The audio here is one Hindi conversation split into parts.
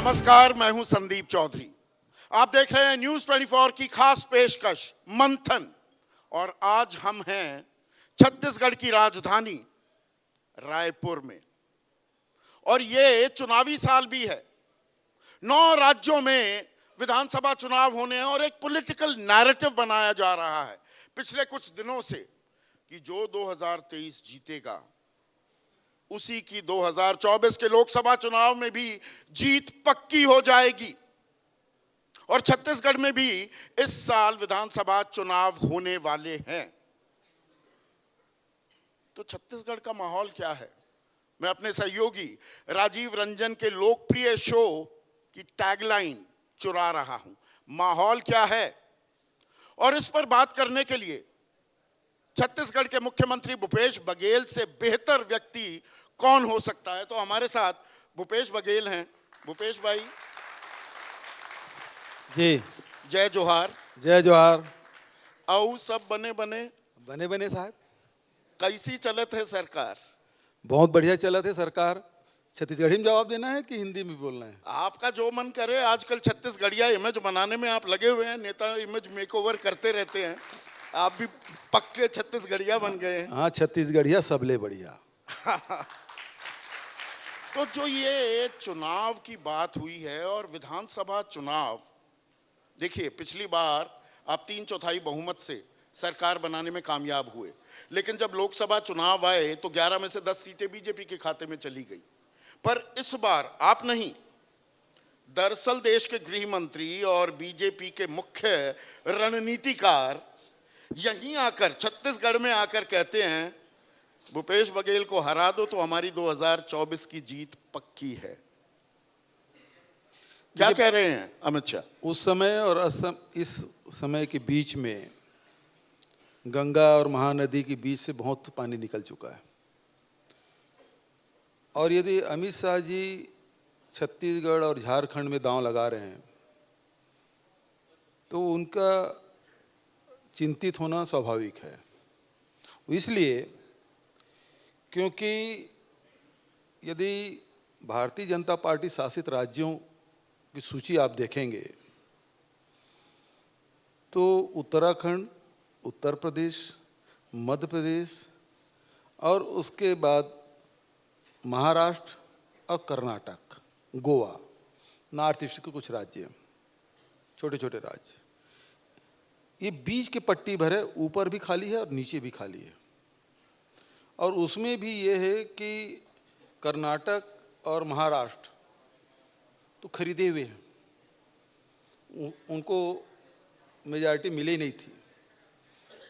नमस्कार, मैं हूं संदीप चौधरी। आप देख रहे हैं न्यूज 24 की खास पेशकश मंथन। और आज हम हैं छत्तीसगढ़ की राजधानी रायपुर में। और ये चुनावी साल भी है। 9 राज्यों में विधानसभा चुनाव होने हैं और एक पॉलिटिकल नैरेटिव बनाया जा रहा है पिछले कुछ दिनों से कि जो 2023 जीतेगा उसी की 2024 के लोकसभा चुनाव में भी जीत पक्की हो जाएगी। और छत्तीसगढ़ में भी इस साल विधानसभा चुनाव होने वाले हैं। तो छत्तीसगढ़ का माहौल क्या है? मैं अपने सहयोगी राजीव रंजन के लोकप्रिय शो की टैगलाइन चुरा रहा हूं, माहौल क्या है। और इस पर बात करने के लिए छत्तीसगढ़ के मुख्यमंत्री भूपेश बघेल से बेहतर व्यक्ति कौन हो सकता है। तो हमारे साथ भूपेश बघेल हैं। भूपेश भाई जी, जय जोहार। जय जोहार। औ सब बने बने साहब, कैसी चलत है सरकार? बहुत बढ़िया चला थे सरकार। छत्तीसगढ़ी में जवाब देना है कि हिंदी में बोलना है? आपका जो मन करे। आजकल छत्तीसगढ़िया इमेज बनाने में आप लगे हुए हैं। नेता इमेज मेकओवर करते रहते हैं। आप भी पक्के छत्तीसगढ़िया बन गए हैं। हाँ, छत्तीसगढ़िया सबले बढ़िया। तो जो ये चुनाव की बात हुई है और विधानसभा चुनाव, देखिए पिछली बार आप 3/4 बहुमत से सरकार बनाने में कामयाब हुए, लेकिन जब लोकसभा चुनाव आए तो 11 में से 10 सीटें बीजेपी के खाते में चली गई। पर इस बार आप नहीं, दरअसल देश के गृह मंत्री और बीजेपी के मुख्य रणनीतिकार यहीं आकर, छत्तीसगढ़ में आकर कहते हैं भूपेश बघेल को हरा दो तो हमारी 2024 की जीत पक्की है। क्या कह रहे हैं अमित शाह? उस समय और इस समय के बीच में गंगा और महानदी के बीच से बहुत पानी निकल चुका है। और यदि अमित शाह जी छत्तीसगढ़ और झारखंड में दांव लगा रहे हैं तो उनका चिंतित होना स्वाभाविक है। इसलिए क्योंकि यदि भारतीय जनता पार्टी शासित राज्यों की सूची आप देखेंगे तो उत्तराखंड, उत्तर प्रदेश, मध्य प्रदेश और उसके बाद महाराष्ट्र और कर्नाटक, गोवा, नॉर्थ ईस्ट के कुछ राज्य, छोटे छोटे राज्य, ये बीच के पट्टी भर है। ऊपर भी खाली है और नीचे भी खाली है। और उसमें भी ये है कि कर्नाटक और महाराष्ट्र तो खरीदे हुए हैं, उनको मेजॉरिटी मिली नहीं थी।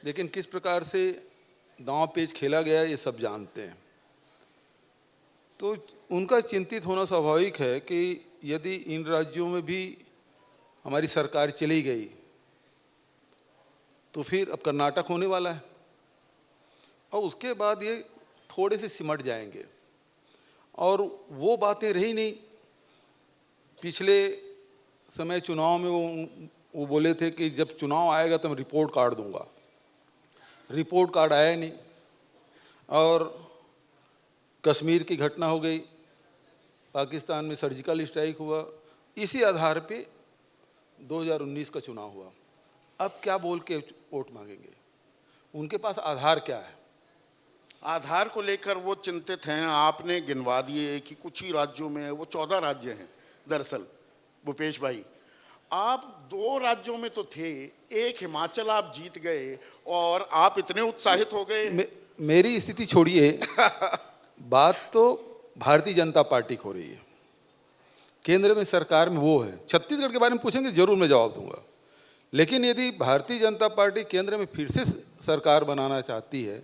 लेकिन किस प्रकार से दांव पेच खेला गया ये सब जानते हैं। तो उनका चिंतित होना स्वाभाविक है कि यदि इन राज्यों में भी हमारी सरकार चली गई तो फिर अब कर्नाटक होने वाला है और उसके बाद ये थोड़े से सिमट जाएंगे। और वो बातें रही नहीं। पिछले समय चुनाव में वो बोले थे कि जब चुनाव आएगा तो मैं रिपोर्ट कार्ड दूंगा। रिपोर्ट कार्ड आया नहीं और कश्मीर की घटना हो गई, पाकिस्तान में सर्जिकल स्ट्राइक हुआ। इसी आधार पे 2019 का चुनाव हुआ। अब क्या बोल के वोट मांगेंगे? उनके पास आधार क्या है? आधार को लेकर वो चिंतित हैं। आपने गिनवा दिए कि कुछ ही राज्यों में, वो 14 राज्य हैं दरअसल। भूपेश भाई, आप 2 राज्यों में तो थे, एक हिमाचल आप जीत गए और आप इतने उत्साहित हो गए। मेरी स्थिति छोड़िए, बात तो भारतीय जनता पार्टी को हो रही है। केंद्र में सरकार में वो है। छत्तीसगढ़ के बारे में पूछेंगे जरूर मैं जवाब दूंगा। लेकिन यदि भारतीय जनता पार्टी केंद्र में फिर से सरकार बनाना चाहती है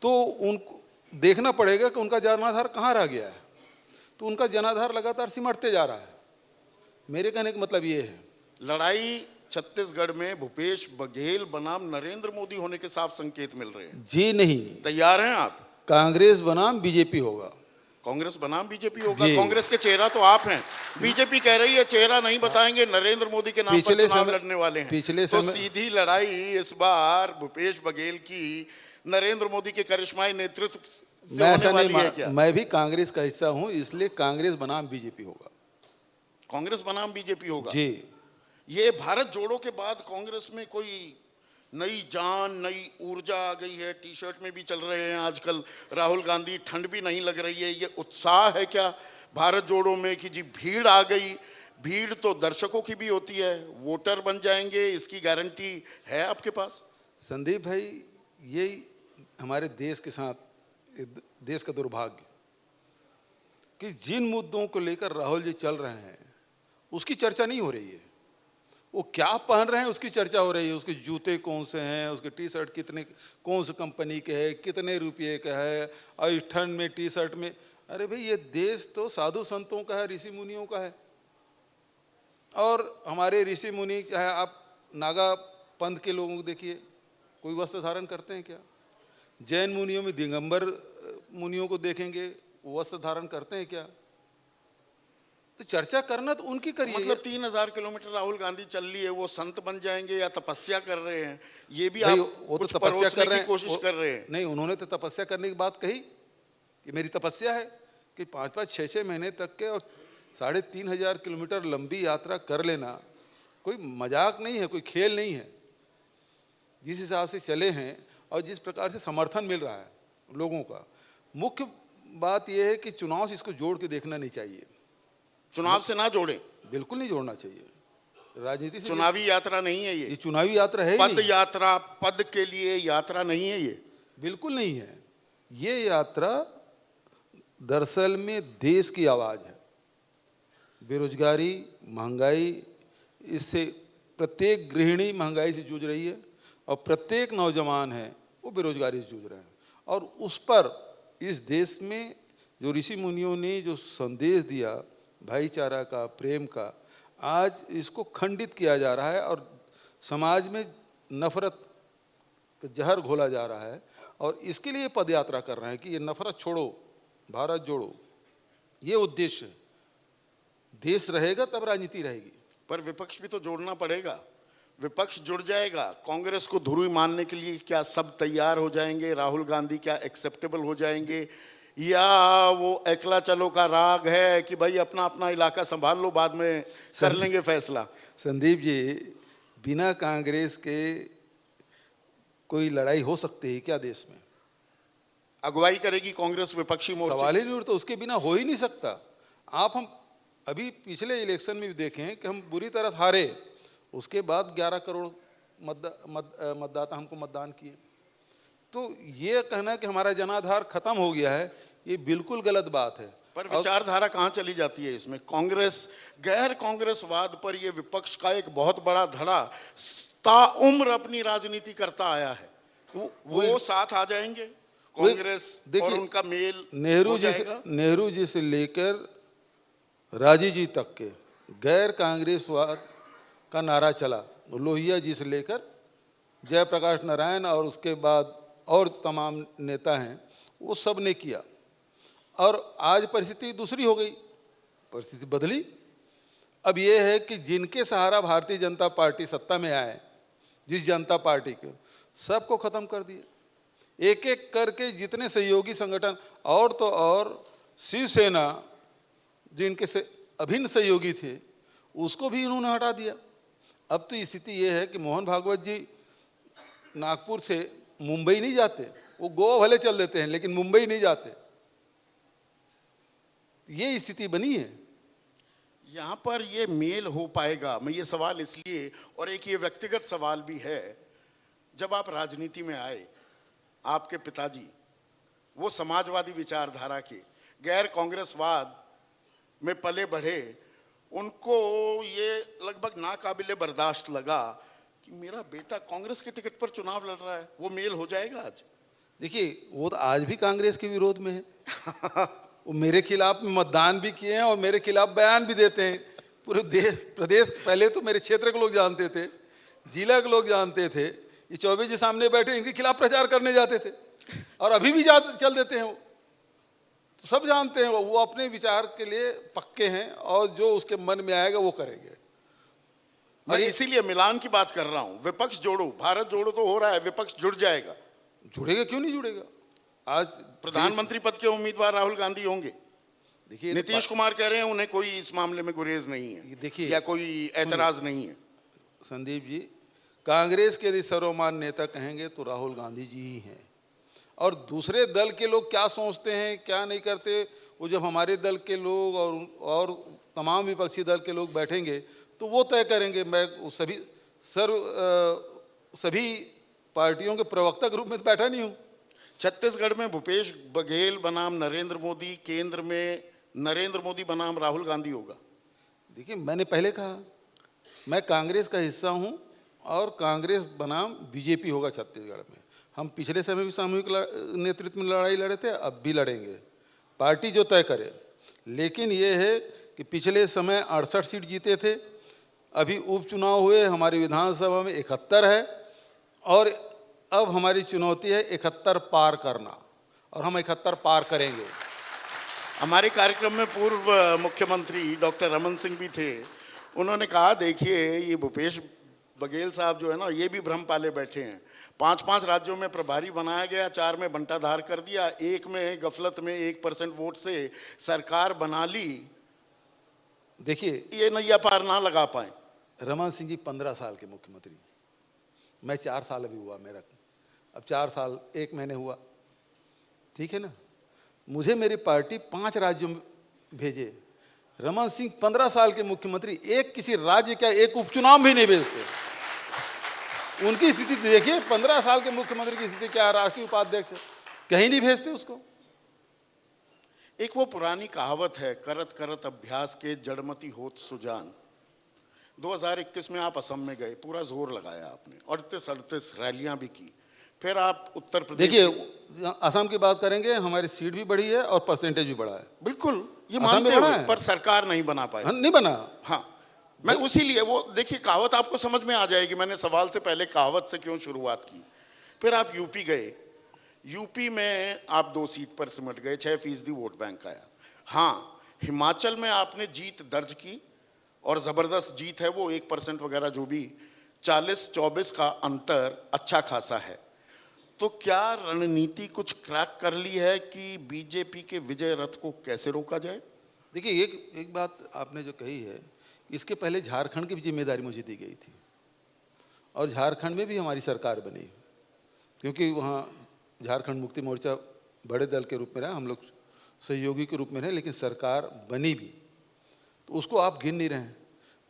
तो उनको देखना पड़ेगा कि उनका जनाधार कहाँ रह गया है। तो उनका जनाधार लगातार सिमटते जा रहा है। मेरे कहने का मतलब ये है, लड़ाई छत्तीसगढ़ में भूपेश बघेल बनाम नरेंद्र मोदी होने के साफ संकेत मिल रहे हैं। जी नहीं। तैयार हैं आप? कांग्रेस बनाम बीजेपी होगा। कांग्रेस बनाम बीजेपी होगा। कांग्रेस के चेहरा तो आप हैं। बीजेपी कह रही है चेहरा नहीं बताएंगे, नरेंद्र मोदी के नाम पर चुनाव लड़ने वाले हैं। तो सीधी लड़ाई इस बार भूपेश बघेल की नरेंद्र मोदी के करिश्माई नेतृत्व से होने वाली है क्या? मैं भी कांग्रेस का हिस्सा हूं, इसलिए कांग्रेस बनाम बीजेपी होगा। कांग्रेस बनाम बीजेपी होगा जी। ये भारत जोड़ो के बाद कांग्रेस में कोई नई जान, नई ऊर्जा आ गई है। टी शर्ट में भी चल रहे हैं आजकल राहुल गांधी, ठंड भी नहीं लग रही है। ये उत्साह है क्या भारत जोड़ो में कि जी भीड़ आ गई? भीड़ तो दर्शकों की भी होती है, वोटर बन जाएंगे, इसकी गारंटी है आपके पास? संदीप भाई, यही हमारे देश के साथ, देश का दुर्भाग्य कि जिन मुद्दों को लेकर राहुल जी चल रहे हैं उसकी चर्चा नहीं हो रही है। वो क्या पहन रहे हैं उसकी चर्चा हो रही है। उसके जूते कौन से हैं, उसके टी शर्ट कितने, कौन सी कंपनी के है, कितने रुपये का है, और इस ठंड में टी शर्ट में। अरे भाई, ये देश तो साधु संतों का है, ऋषि मुनियों का है। और हमारे ऋषि मुनि, चाहे आप नागा पंथ के लोगों को देखिए, कोई वस्त्र धारण करते हैं क्या? जैन मुनियों में दिगंबर मुनियों को देखेंगे, वो वस्त्र धारण करते हैं क्या? तो चर्चा करना तो उनकी करिए। मतलब 3000 किलोमीटर राहुल गांधी चल लिए, वो संत बन जाएंगे या तपस्या कर रहे हैं? ये भी भाई, आप वो तो कुछ तपस्या परोसने कर रहे की हैं, कोशिश कर रहे हैं। नहीं, उन्होंने तो तपस्या करने की बात कही कि मेरी तपस्या है कि 5-5, 6-6 महीने तक के और 3500 किलोमीटर लंबी यात्रा कर लेना कोई मजाक नहीं है, कोई खेल नहीं है। जिस हिसाब से चले हैं और जिस प्रकार से समर्थन मिल रहा है लोगों का, मुख्य बात यह है कि चुनाव से इसको जोड़ के देखना नहीं चाहिए। चुनाव से ना जोड़ें, बिल्कुल नहीं जोड़ना चाहिए। राजनीति से चुनावी यात्रा नहीं है ये चुनावी यात्रा है ही पद नहीं। यात्रा, पद के लिए यात्रा नहीं है ये, बिल्कुल नहीं है। ये यात्रा दरअसल में देश की आवाज़ है। बेरोजगारी, महंगाई, इससे प्रत्येक गृहिणी महंगाई से जूझ रही है और प्रत्येक नौजवान है वो बेरोजगारी से जूझ रहे हैं। और उस पर इस देश में जो ऋषि मुनियों ने जो संदेश दिया भाईचारा का, प्रेम का, आज इसको खंडित किया जा रहा है और समाज में नफरत का जहर घोला जा रहा है। और इसके लिए पद यात्रा कर रहे हैं कि ये नफरत छोड़ो, भारत जोड़ो, ये उद्देश्य है। देश रहेगा तब राजनीति रहेगी। पर विपक्ष भी तो जोड़ना पड़ेगा। विपक्ष जुड़ जाएगा, कांग्रेस को धुरी मानने के लिए क्या सब तैयार हो जाएंगे? राहुल गांधी क्या एक्सेप्टेबल हो जाएंगे, या वो एकला चलो का राग है कि भाई अपना अपना इलाका संभाल लो, बाद में कर लेंगे फैसला? संदीप जी, बिना कांग्रेस के कोई लड़ाई हो सकती है क्या देश में? अगुवाई करेगी कांग्रेस विपक्षी मोर्चे? सवाल ही नहीं उठता, उसके बिना हो ही नहीं सकता। हम अभी पिछले इलेक्शन में भी देखें कि हम बुरी तरह हारे, उसके बाद 11 करोड़ मतदाता हमको मतदान किए। तो ये कहना कि हमारा जनाधार खत्म हो गया है, ये बिल्कुल गलत बात है। पर विचारधारा कहाँ चली जाती है इसमें? कांग्रेस, गैर कांग्रेसवाद पर ये विपक्ष का एक बहुत बड़ा धड़ा ताउम्र अपनी राजनीति करता आया है। वो साथ आ जाएंगे कांग्रेस और उनका मेल नेहरू जी से लेकर राजीव जी तक के गैर कांग्रेसवाद का नारा चला। लोहिया जी से लेकर जयप्रकाश नारायण और उसके बाद और तमाम नेता हैं, वो सब ने किया। और आज परिस्थिति दूसरी हो गई, परिस्थिति बदली। अब ये है कि जिनके सहारा भारतीय जनता पार्टी सत्ता में आए, जिस जनता पार्टी के, सबको ख़त्म कर दिया। एक एक करके जितने सहयोगी संगठन, और तो और शिवसेना जो इनके से अभिन्न सहयोगी थे, उसको भी इन्होंने हटा दिया। अब तो स्थिति ये है कि मोहन भागवत जी नागपुर से मुंबई नहीं जाते, वो गोवा भले चल देते हैं लेकिन मुंबई नहीं जाते। ये स्थिति बनी है। यहाँ पर ये मेल हो पाएगा? मैं ये सवाल इसलिए, और एक ये व्यक्तिगत सवाल भी है, जब आप राजनीति में आए, आपके पिताजी वो समाजवादी विचारधारा के, गैर कांग्रेसवाद में पले बढ़े, उनको ये लगभग नाकाबिले बर्दाश्त लगा कि मेरा बेटा कांग्रेस के टिकट पर चुनाव लड़ रहा है। वो मेल हो जाएगा आज? देखिए, वो तो आज भी कांग्रेस के विरोध में है। वो मेरे खिलाफ मतदान भी किए हैं और मेरे खिलाफ बयान भी देते हैं। पूरे प्रदेश, पहले तो मेरे क्षेत्र के लोग जानते थे, जिला के लोग जानते थे। ये 24 जी सामने बैठे, इनके खिलाफ प्रचार करने जाते थे और अभी भी चल देते हैं। वो तो सब जानते हैं, वो अपने विचार के लिए पक्के हैं और जो उसके मन में आएगा वो करेंगे। मैं इसीलिए मिलान की बात कर रहा हूं। विपक्ष जोड़ो, भारत जोड़ो तो हो रहा है, विपक्ष जुड़ जाएगा। जुड़ेगा, क्यों नहीं जुड़ेगा? आज प्रधानमंत्री पद के उम्मीदवार राहुल गांधी होंगे। देखिए नीतीश कुमार कह रहे हैं उन्हें कोई इस मामले में गुरेज नहीं है, देखिए या कोई ऐतराज नहीं है। संदीप जी, कांग्रेस के यदि सर्वमान्य नेता कहेंगे तो राहुल गांधी जी ही हैं। और दूसरे दल के लोग क्या सोचते हैं क्या नहीं करते, वो जब हमारे दल के लोग और तमाम विपक्षी दल के लोग बैठेंगे तो वो तय करेंगे। मैं सभी पार्टियों के प्रवक्ता के रूप में तो बैठा नहीं हूँ। छत्तीसगढ़ में भूपेश बघेल बनाम नरेंद्र मोदी, केंद्र में नरेंद्र मोदी बनाम राहुल गांधी होगा। देखिए मैंने पहले कहा मैं कांग्रेस का हिस्सा हूं और कांग्रेस बनाम बीजेपी होगा छत्तीसगढ़ में। हम पिछले समय भी सामूहिक नेतृत्व में लड़ाई लड़े थे, अब भी लड़ेंगे, पार्टी जो तय करे। लेकिन ये है कि पिछले समय 68 सीट जीते थे, अभी उपचुनाव हुए, हमारी विधानसभा में 71 है और अब हमारी चुनौती है 71 पार करना और हम 71 पार करेंगे। हमारे कार्यक्रम में पूर्व मुख्यमंत्री डॉक्टर रमन सिंह भी थे। उन्होंने कहा देखिए ये भूपेश बघेल साहब जो है ना, ये भी भ्रम पाले बैठे हैं। 5-5 राज्यों में प्रभारी बनाया गया, 4 में बंटाधार कर दिया, 1 में गफलत में 1% वोट से सरकार बना ली। देखिए ये नैया पार ना लगा पाए। रमन सिंह जी 15 साल के मुख्यमंत्री, मैं 4 साल अभी हुआ मेरा, अब 4 साल 1 महीने हुआ, ठीक है ना। मुझे मेरी पार्टी 5 राज्यों में भेजे, रमन सिंह 15 साल के मुख्यमंत्री एक किसी राज्य का एक उपचुनाव भी नहीं भेजते। उनकी स्थिति देखिए, 15 साल के मुख्यमंत्री की स्थिति क्या है, राष्ट्रीय उपाध्यक्ष कहीं नहीं भेजते उसको। एक वो पुरानी कहावत है, करत करत अभ्यास के जड़मती होत सुजान। 2021 में आप असम में गए, पूरा जोर लगाया आपने, 38 रैलियां भी की, फिर आप उत्तर प्रदेश। देखिए असम की बात करेंगे, हमारी सीट भी बढ़ी है और परसेंटेज भी बढ़ा है। बिल्कुल ये मानते हैं, पर सरकार नहीं बना पाई। नहीं बना। हाँ, मैं उसीलिए वो देखिए कहावत आपको समझ में आ जाएगी। मैंने सवाल से पहले कहावत से क्यों शुरुआत की। फिर आप यूपी गए, यूपी में आप 2 सीट पर सिमट गए, 6% वोट बैंक आया। हाँ, हिमाचल में आपने जीत दर्ज की और जबरदस्त जीत है वो, 1% वगैरह जो भी, 40-24 का अंतर अच्छा खासा है। तो क्या रणनीति कुछ क्रैक कर ली है कि बीजेपी के विजय रथ को कैसे रोका जाए? देखिए एक बात आपने जो कही है, इसके पहले झारखंड की भी जिम्मेदारी मुझे दी गई थी और झारखंड में भी हमारी सरकार बनी, क्योंकि वहाँ झारखंड मुक्ति मोर्चा बड़े दल के रूप में रहा, हम लोग सहयोगी के रूप में रहे, लेकिन सरकार बनी भी, तो उसको आप गिन नहीं रहे हैं।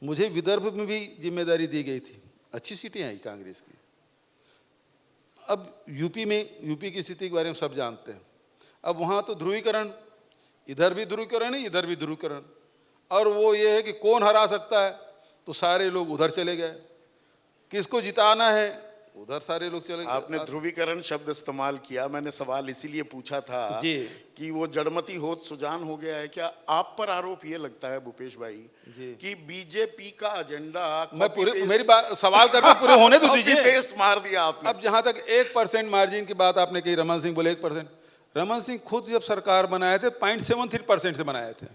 मुझे विदर्भ में भी जिम्मेदारी दी गई थी, अच्छी सीटें आई कांग्रेस की। अब यूपी की स्थिति के बारे में सब जानते हैं। अब वहाँ तो ध्रुवीकरण, इधर भी ध्रुवीकरण है, इधर भी ध्रुवीकरण, और वो ये है कि कौन हरा सकता है, तो सारे लोग उधर चले गए, किसको जिताना है उधर सारे लोग चले गए। आपने ध्रुवीकरण शब्द इस्तेमाल किया, मैंने सवाल इसीलिए पूछा था जी कि वो जड़मती होत सुजान हो गया है। क्या आप पर आरोप ये लगता है भूपेश भाई कि बीजेपी का एजेंडा, मैं पूरे मेरी बात सवाल करके पूरे होने तो दीजिए, पेस्ट मार दिया आपने। अब जहां तक 1% मार्जिन की बात आपने कही, रमन सिंह बोले 1%, रमन सिंह खुद जब सरकार बनाए थे 0.73% से बनाए थे,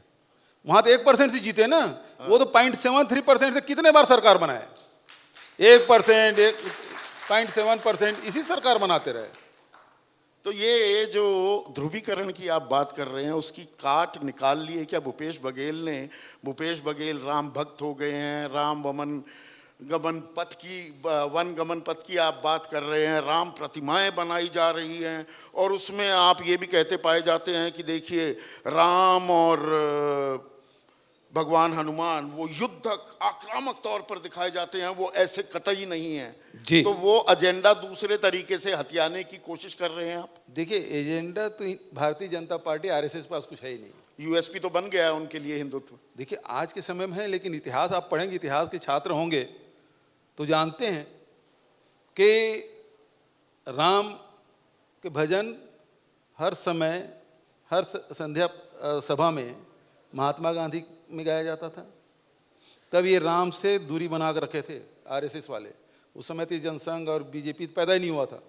वहां तो 1% से जीते ना, वो तो 0.73% से कितने बार सरकार बनाए, 1%, 0.7% इसी सरकार बनाते रहे। तो ये जो ध्रुवीकरण की आप बात कर रहे हैं, उसकी काट निकाल ली है क्या भूपेश बघेल ने? भूपेश बघेल राम भक्त हो गए हैं, राम वन गमन पथ की आप बात कर रहे हैं, राम प्रतिमाएं बनाई जा रही हैं, और उसमें आप ये भी कहते पाए जाते हैं कि देखिए राम और भगवान हनुमान वो युद्धक आक्रामक तौर पर दिखाए जाते हैं, वो ऐसे कतई नहीं है जी। तो वो एजेंडा दूसरे तरीके से हथियाने की कोशिश कर रहे हैं आप। देखिए एजेंडा तो भारतीय जनता पार्टी आरएसएस पास कुछ है ही नहीं। यूएसपी तो बन गया है उनके लिए हिंदुत्व। देखिए आज के समय में है, लेकिन इतिहास आप पढ़ेंगे, इतिहास के छात्र होंगे तो जानते हैं कि राम के भजन हर समय हर संध्या सभा में महात्मा गांधी में गाया जाता था। तब ये राम से दूरी बना कर रखे थे आरएसएस वाले, उस समय तो जनसंघ और बीजेपी पैदा ही नहीं हुआ था,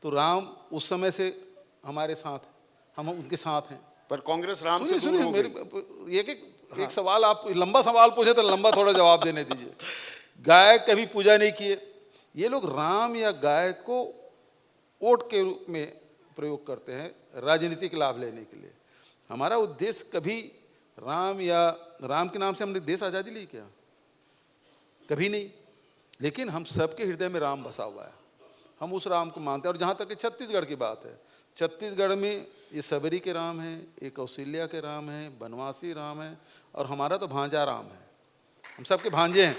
तो राम उस समय से हमारे साथ, हम उनके साथ हैं। पर कांग्रेस राम से दूर हो गई। एक सवाल आप लंबा सवाल पूछे तो लंबा थोड़ा जवाब देने दीजिए। गाय कभी पूजा नहीं किए, ये लोग राम या गाय को वोट के रूप में प्रयोग करते हैं राजनीतिक लाभ लेने के लिए। हमारा उद्देश्य कभी राम या राम के नाम से हमने देश आज़ादी ली क्या? कभी नहीं। लेकिन हम सबके हृदय में राम बसा हुआ है, हम उस राम को मानते हैं। और जहाँ तक कि छत्तीसगढ़ की बात है, छत्तीसगढ़ में ये सबरी के राम हैं, ये कौशल्या के राम हैं, बनवासी राम है, और हमारा तो भांजा राम है। हम सबके भांजे हैं।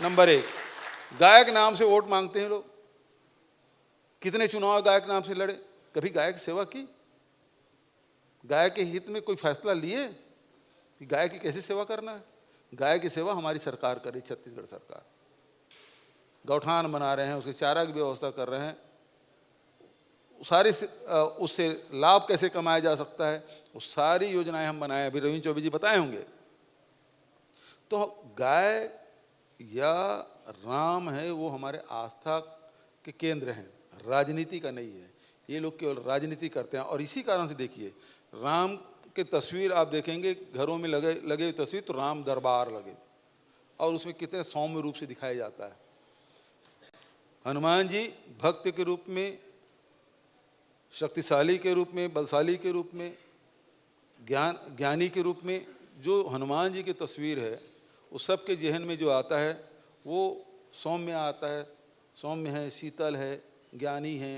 नंबर 1, गायक नाम से वोट मांगते हैं लोग। कितने चुनाव गायक नाम से लड़े? कभी गायक की सेवा की? गायक के हित में कोई फैसला लिए कि गायक की कैसे सेवा करना है? गाय की सेवा हमारी सरकार कर रही, छत्तीसगढ़ सरकार। गौठान बना रहे हैं, उसके चारा की व्यवस्था कर रहे हैं, सारी उससे लाभ कैसे कमाया जा सकता है, वो सारी योजनाएं हम बनाए। अभी रविंद्र चौबे जी बताए होंगे। तो गाय या राम है वो हमारे आस्था के केंद्र हैं, राजनीति का नहीं है। ये लोग केवल राजनीति करते हैं। और इसी कारण से देखिए, राम के तस्वीर आप देखेंगे घरों में लगे हुए तस्वीर, तो राम दरबार लगे, और उसमें कितने सौम्य रूप से दिखाया जाता है। हनुमान जी भक्त के रूप में, शक्तिशाली के रूप में, बलशाली के रूप में, ज्ञानी के रूप में, जो हनुमान जी की तस्वीर है वो सबके जहन में जो आता है वो सौम्य आता है, सौम्य है, शीतल है, ज्ञानी है।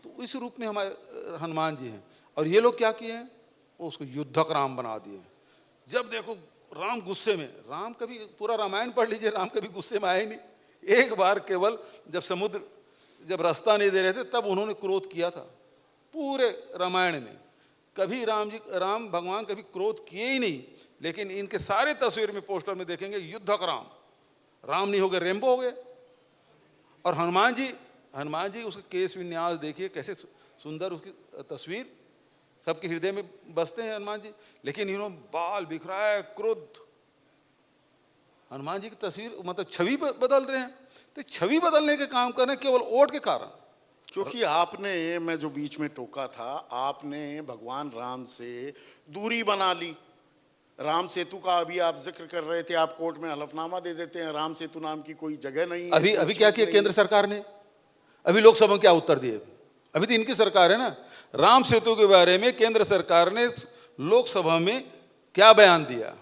तो इस रूप में हमारे हनुमान जी हैं। और ये लोग क्या किए हैं, वो उसको युद्धक राम बना दिए। जब देखो राम गुस्से में, राम कभी, पूरा रामायण पढ़ लीजिए, राम कभी गुस्से में आए ही नहीं। एक बार केवल जब समुद्र जब रास्ता नहीं दे रहे थे तब उन्होंने क्रोध किया था। पूरे रामायण में कभी राम भगवान कभी क्रोध किए ही नहीं। लेकिन इनके सारे तस्वीर में, पोस्टर में देखेंगे युद्धक राम। राम नहीं हो गए, रेम्बो हो गए। और हनुमान जी उसके केश विन्यास देखिए, कैसे सुंदर उसकी तस्वीर, सबके हृदय में बसते हैं हनुमान जी। लेकिन इन्होंने बाल बिखराया, क्रोध। हनुमान जी की तस्वीर मतलब छवि बदल रहे हैं। तो छवि बदलने के काम कर रहे हैं केवल वोट के कारण। क्योंकि आपने, मैं जो बीच में टोका था, आपने भगवान राम से दूरी बना ली। राम सेतु का अभी आप जिक्र कर रहे थे, आप कोर्ट में हलफनामा दे देते हैं, राम सेतु नाम की कोई जगह नहीं है। अभी क्या किया केंद्र सरकार ने? अभी लोकसभा में क्या उत्तर दिए? अभी तो इनकी सरकार है ना। राम सेतु के बारे में केंद्र सरकार ने लोकसभा में क्या बयान दिया?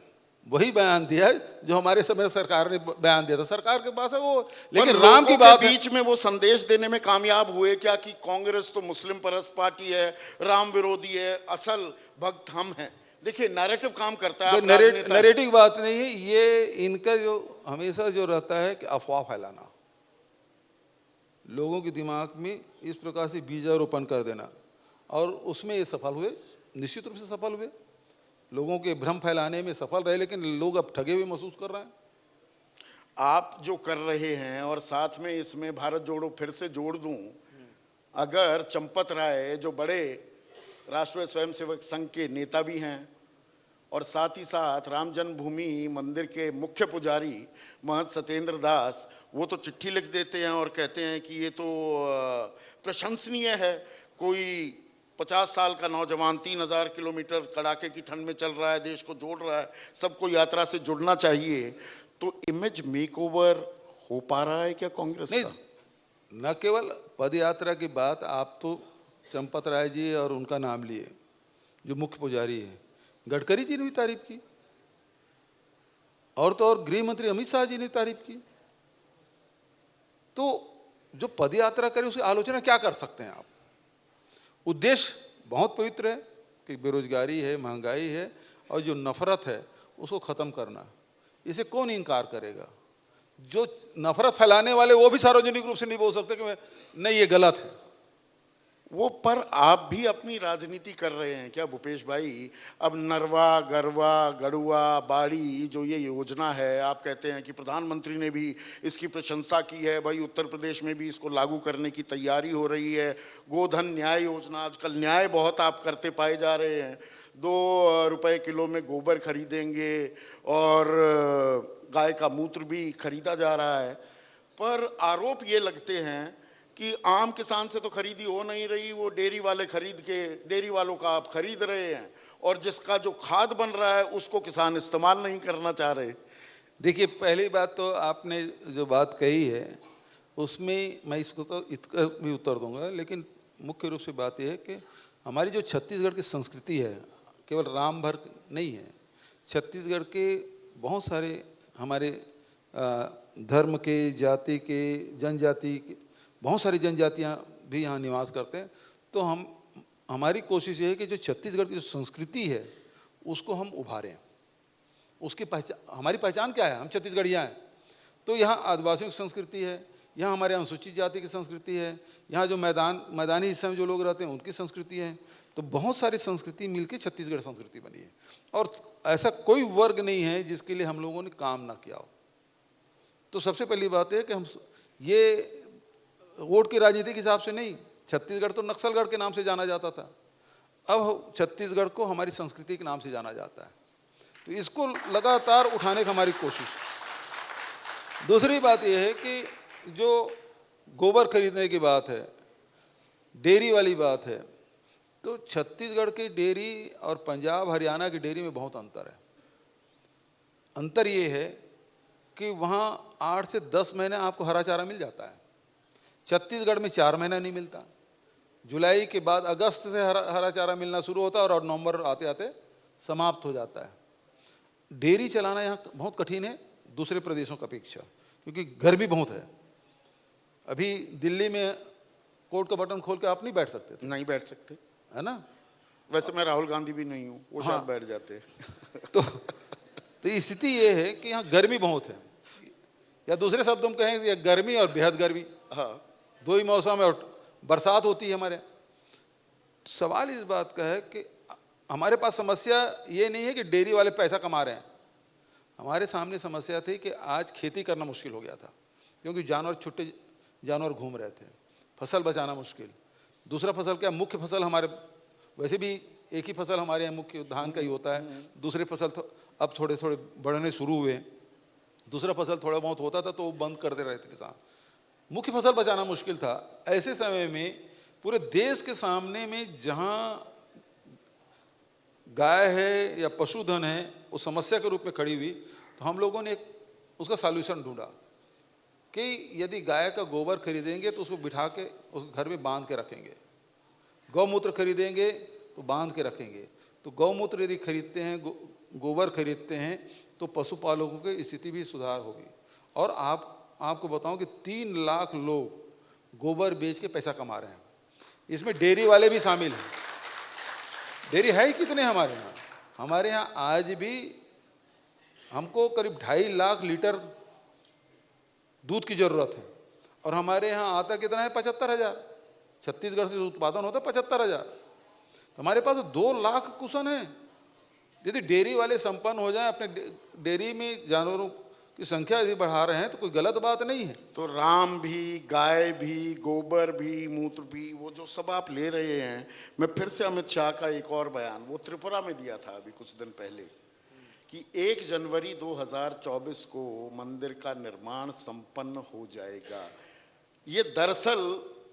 वही बयान दिया जो हमारे समय सरकार ने बयान दिया था। सरकार के पास है वो। लेकिन राम की बात बीच में वो संदेश देने में कामयाब हुए क्या कि कांग्रेस तो मुस्लिम परस्त पार्टी है, राम विरोधी है, असल भक्त हम हैं। देखिए नैरेटिव काम करता है। नैरेटिव बात नहीं है ये। इनका जो हमेशा जो रहता है कि अफवाह फैलाना, लोगों के दिमाग में इस प्रकार से बीजारोपण कर देना, और उसमें ये सफल हुए, निश्चित रूप से सफल हुए। लोगों के भ्रम फैलाने में सफल रहे, लेकिन लोग अब ठगे हुए महसूस कर रहे हैं। आप जो कर रहे हैं, और साथ में इसमें भारत जोड़ो फिर से जोड़ दूं, अगर चंपत राय जो बड़े राष्ट्रीय स्वयंसेवक संघ के नेता भी हैं, और साथ ही साथ राम जन्मभूमि मंदिर के मुख्य पुजारी महंत सत्येंद्र दास, वो तो चिट्ठी लिख देते हैं और कहते हैं कि ये तो प्रशंसनीय है। कोई 50 साल का नौजवान 3000 किलोमीटर कड़ाके की ठंड में चल रहा है, देश को जोड़ रहा है, सबको यात्रा से जुड़ना चाहिए। तो इमेज मेकओवर हो पा रहा है क्या कांग्रेस का? न केवल पद यात्रा की बात, आप तो चंपत राय जी और उनका नाम लिए जो मुख्य पुजारी है, गडकरी जी ने भी तारीफ की, और तो और गृह मंत्री अमित शाह जी ने तारीफ की। तो जो पद यात्रा करे उसकी आलोचना क्या कर सकते हैं आप? उद्देश्य बहुत पवित्र है कि बेरोजगारी है, महंगाई है, और जो नफरत है उसको ख़त्म करना। इसे कौन इनकार करेगा? जो नफरत फैलाने वाले वो भी सार्वजनिक रूप से नहीं बोल सकते कि नहीं ये गलत है वो। पर आप भी अपनी राजनीति कर रहे हैं क्या भूपेश भाई? अब नरवा, गरवा, गड़ुआ, बाड़ी जो ये योजना है, आप कहते हैं कि प्रधानमंत्री ने भी इसकी प्रशंसा की है। भाई उत्तर प्रदेश में भी इसको लागू करने की तैयारी हो रही है। गोधन न्याय योजना, आजकल न्याय बहुत आप करते पाए जा रहे हैं। 2 रुपए किलो में गोबर खरीदेंगे, और गाय का मूत्र भी खरीदा जा रहा है। पर आरोप ये लगते हैं कि आम किसान से तो खरीदी हो नहीं रही, वो डेयरी वाले खरीद के, डेयरी वालों का आप खरीद रहे हैं, और जिसका जो खाद बन रहा है उसको किसान इस्तेमाल नहीं करना चाह रहे। देखिए, पहली बात तो आपने जो बात कही है उसमें मैं इसको तो इसका भी उत्तर दूंगा, लेकिन मुख्य रूप से बात यह है कि हमारी जो छत्तीसगढ़ की संस्कृति है, केवल राम भर नहीं है, छत्तीसगढ़ के बहुत सारे हमारे धर्म के, जाति के, जनजाति के, बहुत सारी जनजातियाँ भी यहाँ निवास करते हैं। तो हमारी कोशिश ये है कि जो छत्तीसगढ़ की जो संस्कृति है उसको हम उभारें। उसकी पहचान, हमारी पहचान क्या है? हम छत्तीसगढ़ियाँ हैं। तो यहाँ आदिवासियों की संस्कृति है, यहाँ हमारे अनुसूचित जाति की संस्कृति है, यहाँ जो मैदानी हिस्से में जो लोग रहते हैं उनकी संस्कृति है। तो बहुत सारी संस्कृति मिलकर छत्तीसगढ़ संस्कृति बनी है। और ऐसा कोई वर्ग नहीं है जिसके लिए हम लोगों ने काम ना किया हो। तो सबसे पहली बात है कि हम ये वोट की राजनीति के हिसाब से नहीं, छत्तीसगढ़ तो नक्सलगढ़ के नाम से जाना जाता था, अब छत्तीसगढ़ को हमारी संस्कृति के नाम से जाना जाता है। तो इसको लगातार उठाने की हमारी कोशिश। दूसरी बात यह है कि जो गोबर खरीदने की बात है, डेयरी वाली बात है, तो छत्तीसगढ़ की डेयरी और पंजाब हरियाणा की डेयरी में बहुत अंतर है। अंतर ये है कि वहाँ 8 से 10 महीने आपको हरा चारा मिल जाता है, छत्तीसगढ़ में 4 महीना नहीं मिलता। जुलाई के बाद अगस्त से हरा चारा मिलना शुरू होता है और नवंबर आते आते समाप्त हो जाता है। डेयरी चलाना यहाँ बहुत कठिन है दूसरे प्रदेशों की अपेक्षा, क्योंकि गर्मी बहुत है। अभी दिल्ली में कोर्ट का बटन खोल के आप नहीं बैठ सकते थे। नहीं बैठ सकते, है ना? वैसे मैं राहुल गांधी भी नहीं हूँ, वो शायद बैठ जाते। तो स्थिति ये है कि यहाँ गर्मी बहुत है, या दूसरे शब्दों में कहें या गर्मी और बेहद गर्मी, हाँ, दो ही मौसम है। और बरसात होती है हमारे। तो सवाल इस बात का है कि हमारे पास समस्या ये नहीं है कि डेयरी वाले पैसा कमा रहे हैं। हमारे सामने समस्या थी कि आज खेती करना मुश्किल हो गया था, क्योंकि छुट्टे जानवर घूम रहे थे, फसल बचाना मुश्किल। दूसरा फसल क्या, मुख्य फसल हमारे वैसे भी एक ही फसल हमारे यहाँ मुख्य धान का ही होता है। दूसरे फसल अब थोड़े थोड़े बढ़ने शुरू हुए। दूसरा फसल थोड़ा बहुत होता था तो वो बंद कर दे रहे थे किसान। मुख्य फसल बचाना मुश्किल था। ऐसे समय में पूरे देश के सामने में जहाँ गाय है या पशुधन है वो समस्या के रूप में खड़ी हुई, तो हम लोगों ने उसका सॉल्यूशन ढूंढा कि यदि गाय का गोबर खरीदेंगे तो उसको बिठा के उस घर में बांध के रखेंगे, गौमूत्र खरीदेंगे तो बांध के रखेंगे। तो गौमूत्र यदि खरीदते हैं, गोबर खरीदते हैं, तो पशुपालकों की स्थिति भी सुधार होगी। और आपको बताऊं कि 3 लाख लोग गोबर बेच के पैसा कमा रहे हैं। इसमें डेयरी वाले भी शामिल हैं। डेयरी है ही कितने हमारे यहाँ? हमारे यहाँ आज भी हमको करीब 2.5 लाख लीटर दूध की जरूरत है, और हमारे यहाँ आता कितना है? 75,000। छत्तीसगढ़ से उत्पादन होता है 75,000। तो हमारे पास 2 लाख कुशन है। यदि डेयरी वाले संपन्न हो जाएं, अपने डेयरी में जानवरों की संख्या यदि बढ़ा रहे हैं तो कोई गलत बात नहीं है। तो राम भी, गाय भी, गोबर भी, मूत्र भी, वो जो सब आप ले रहे हैं, मैं फिर से अमित शाह का एक और बयान वो त्रिपुरा में दिया था अभी कुछ दिन पहले कि 1 जनवरी 2024 को मंदिर का निर्माण संपन्न हो जाएगा। ये दरअसल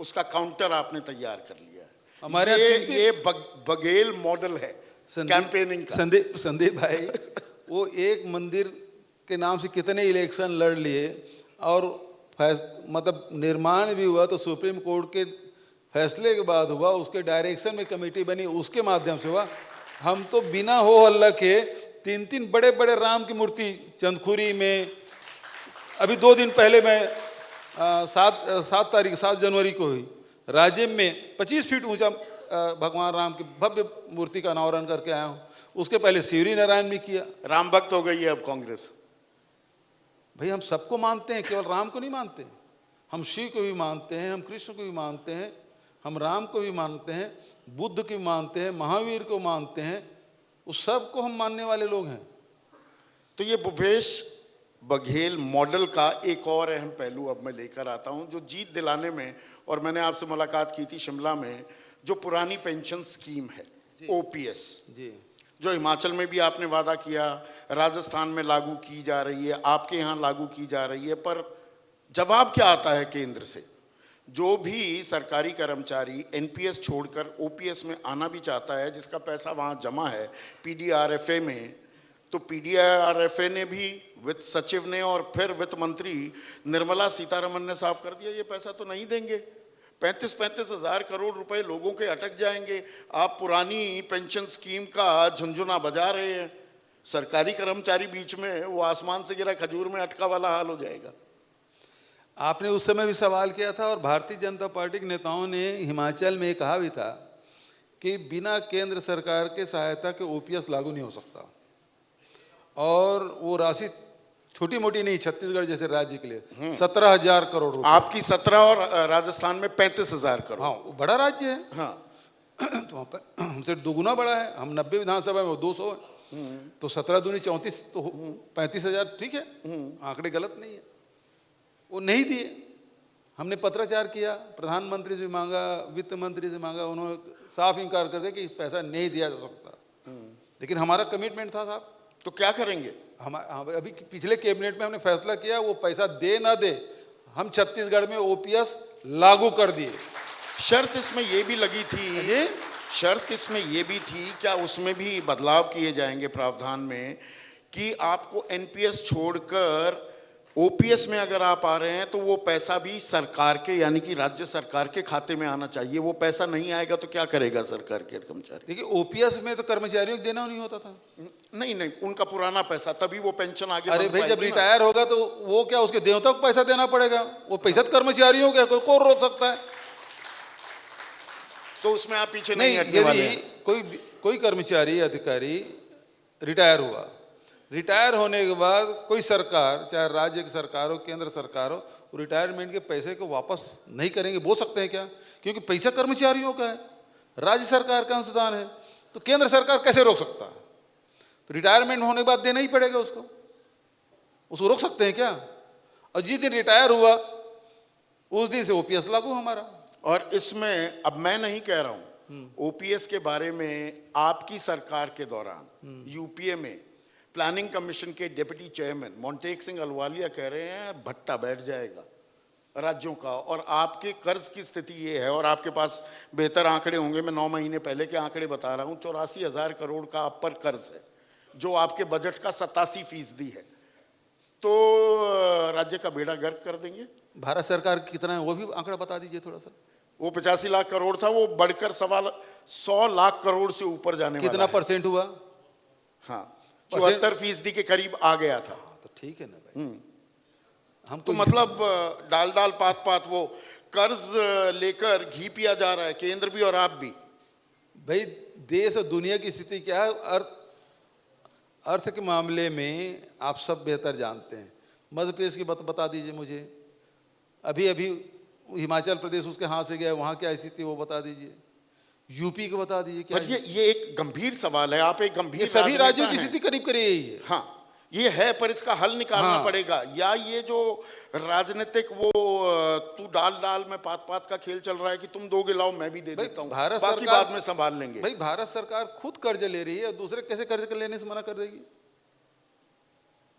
उसका काउंटर आपने तैयार कर लिया है। हमारे ये बघेल मॉडल है कैंपेनिंग का। संदीप भाई, वो एक मंदिर के नाम से कितने इलेक्शन लड़ लिए, और मतलब निर्माण भी हुआ तो सुप्रीम कोर्ट के फैसले के बाद हुआ, उसके डायरेक्शन में कमेटी बनी, उसके माध्यम से हुआ। हम तो बिना हो हल्ला के 3 बड़े बड़े राम की मूर्ति चंदखुरी में, अभी 2 दिन पहले मैं 7 जनवरी को हुई राजिम में 25 फीट ऊंचा भगवान राम की भव्य मूर्ति का अनावरण करके आया हूँ। उसके पहले शिवरी नारायण में किया। राम भक्त हो गई है अब कांग्रेस। भाई हम सबको मानते हैं, केवल राम को नहीं मानते। हम शिव को भी मानते हैं, हम कृष्ण को भी मानते हैं, हम राम को भी मानते हैं, बुद्ध को भी मानते हैं, महावीर को मानते हैं। उस सब को हम मानने वाले लोग हैं। तो ये भूपेश बघेल मॉडल का एक और अहम पहलू अब मैं लेकर आता हूं, जो जीत दिलाने में, और मैंने आपसे मुलाकात की थी शिमला में, जो पुरानी पेंशन स्कीम है ओपीएस जी, जो हिमाचल में भी आपने वादा किया, राजस्थान में लागू की जा रही है, आपके यहाँ लागू की जा रही है, पर जवाब क्या आता है केंद्र से? जो भी सरकारी कर्मचारी एनपीएस छोड़कर ओपीएस में आना भी चाहता है, जिसका पैसा वहाँ जमा है पीडीआरएफए में, तो पीडीआरएफए ने भी, वित्त सचिव ने और फिर वित्त मंत्री निर्मला सीतारमण ने साफ कर दिया ये पैसा तो नहीं देंगे। 35 हजार करोड़ रुपए लोगों के अटक जाएंगे। आप पुरानी पेंशन स्कीम का झुनझुना बजा रहे हैं, सरकारी कर्मचारी बीच में वो आसमान से गिरा खजूर में अटका वाला हाल हो जाएगा। आपने उस समय भी सवाल किया था और भारतीय जनता पार्टी के नेताओं ने हिमाचल में कहा भी था कि बिना केंद्र सरकार के सहायता के ओपीएस लागू नहीं हो सकता, और वो राशि छोटी मोटी नहीं, छत्तीसगढ़ जैसे राज्य के लिए 17,000 करोड़ रुपए। आपकी 17 और राजस्थान में 35,000 करोड़। हाँ, वो बड़ा राज्य है। हाँ, तो वहाँ पर हमसे दुगुना बड़ा है। हम 90 विधानसभा में, वो 200 है। तो 17 दूनी 34, तो 35,000 ठीक है, आंकड़े गलत नहीं है। वो नहीं दिए। हमने पत्राचार किया, प्रधानमंत्री से मांगा, वित्त मंत्री से मांगा, उन्होंने साफ इनकार कर दिया कि पैसा नहीं दिया जा सकता। लेकिन हमारा कमिटमेंट था साहब। तो क्या करेंगे? हम अभी पिछले कैबिनेट में हमने फैसला किया, वो पैसा दे ना दे, हम छत्तीसगढ़ में ओपीएस लागू कर दिए। शर्त इसमें ये भी लगी थी, ये शर्त इसमें ये भी थी, क्या उसमें भी बदलाव किए जाएंगे प्रावधान में कि आपको एनपीएस छोड़कर ओपीएस में अगर आप आ रहे हैं तो वो पैसा भी सरकार के, यानी कि राज्य सरकार के खाते में आना चाहिए। वो पैसा नहीं आएगा तो क्या करेगा सरकार के कर्मचारी? देखिए, ओपीएस में तो कर्मचारियों को देना नहीं होता था। नहीं, उनका पुराना पैसा, तभी वो पेंशन आगे। अरे भाई, जब रिटायर होगा तो वो क्या उसके देवता को पैसा देना पड़ेगा? वो पैसा तो कर्मचारियों का, कोई कौन रोक सकता है? तो उसमें आप पीछे नहीं हटने वाले हैं। कोई कर्मचारी अधिकारी रिटायर हुआ, रिटायर होने के बाद कोई सरकार, चाहे राज्य की सरकार हो, केंद्र सरकार हो, रिटायरमेंट के पैसे को वापस नहीं करेंगे बोल सकते हैं क्या? क्योंकि पैसा कर्मचारियों का है, राज्य सरकार का अंशदान है, तो केंद्र सरकार कैसे रोक सकता है? तो रिटायरमेंट होने के बाद देना ही पड़ेगा उसको रोक सकते हैं क्या? और जिस दिन रिटायर हुआ उस दिन से ओपीएस लागू हमारा। और इसमें अब मैं नहीं कह रहा हूं, ओपीएस के बारे में आपकी सरकार के दौरान यूपीए में प्लानिंग कमीशन के डिप्टी चेयरमैन मोंटेक सिंह अहलूवालिया कह रहे हैं भट्टा बैठ जाएगा राज्यों का। और आपके कर्ज की स्थिति ये है, और आपके पास बेहतर आंकड़े होंगे, मैं 9 महीने पहले के आंकड़े बता रहा हूं, 84,000 करोड़ का आप पर कर्ज है, जो आपके बजट का 87% है। तो राज्य का बेड़ा गर्क कर देंगे। भारत सरकार कितना है वो भी आंकड़ा बता दीजिए थोड़ा सा। वो 85 लाख करोड़ था, वो बढ़कर 100 लाख करोड़ से ऊपर जाने वाला है। कितना परसेंट हुआ? हाँ, 74% के करीब आ गया था। तो ठीक है ना भाई। हम तो मतलब डाल पात वो कर्ज लेकर घी पिया जा रहा है, केंद्र भी और आप भी। भाई, देश और दुनिया की स्थिति क्या है, अर्थ के मामले में आप सब बेहतर जानते हैं। मध्य प्रदेश की बात बता दीजिए मुझे, अभी हिमाचल प्रदेश उसके हाथ से गया, वहाँ क्या स्थिति वो बता दीजिए। यूपी को बता दीजिए क्या। पर ये एक गंभीर सवाल है, आप एक गंभीर, सभी राज्यों की स्थिति करीब यही है। हाँ, ये है, पर इसका हल निकालना पड़ेगा। या ये जो राजनीतिक वो तू डाल में पात का खेल चल रहा है कि तुम दोगे लाओ मैं भी दे देता हूँ, बाकी बाद में संभाल लेंगे। भाई, भारत सरकार खुद कर्ज ले रही है और दूसरे कैसे कर्ज लेने से मना कर देगी?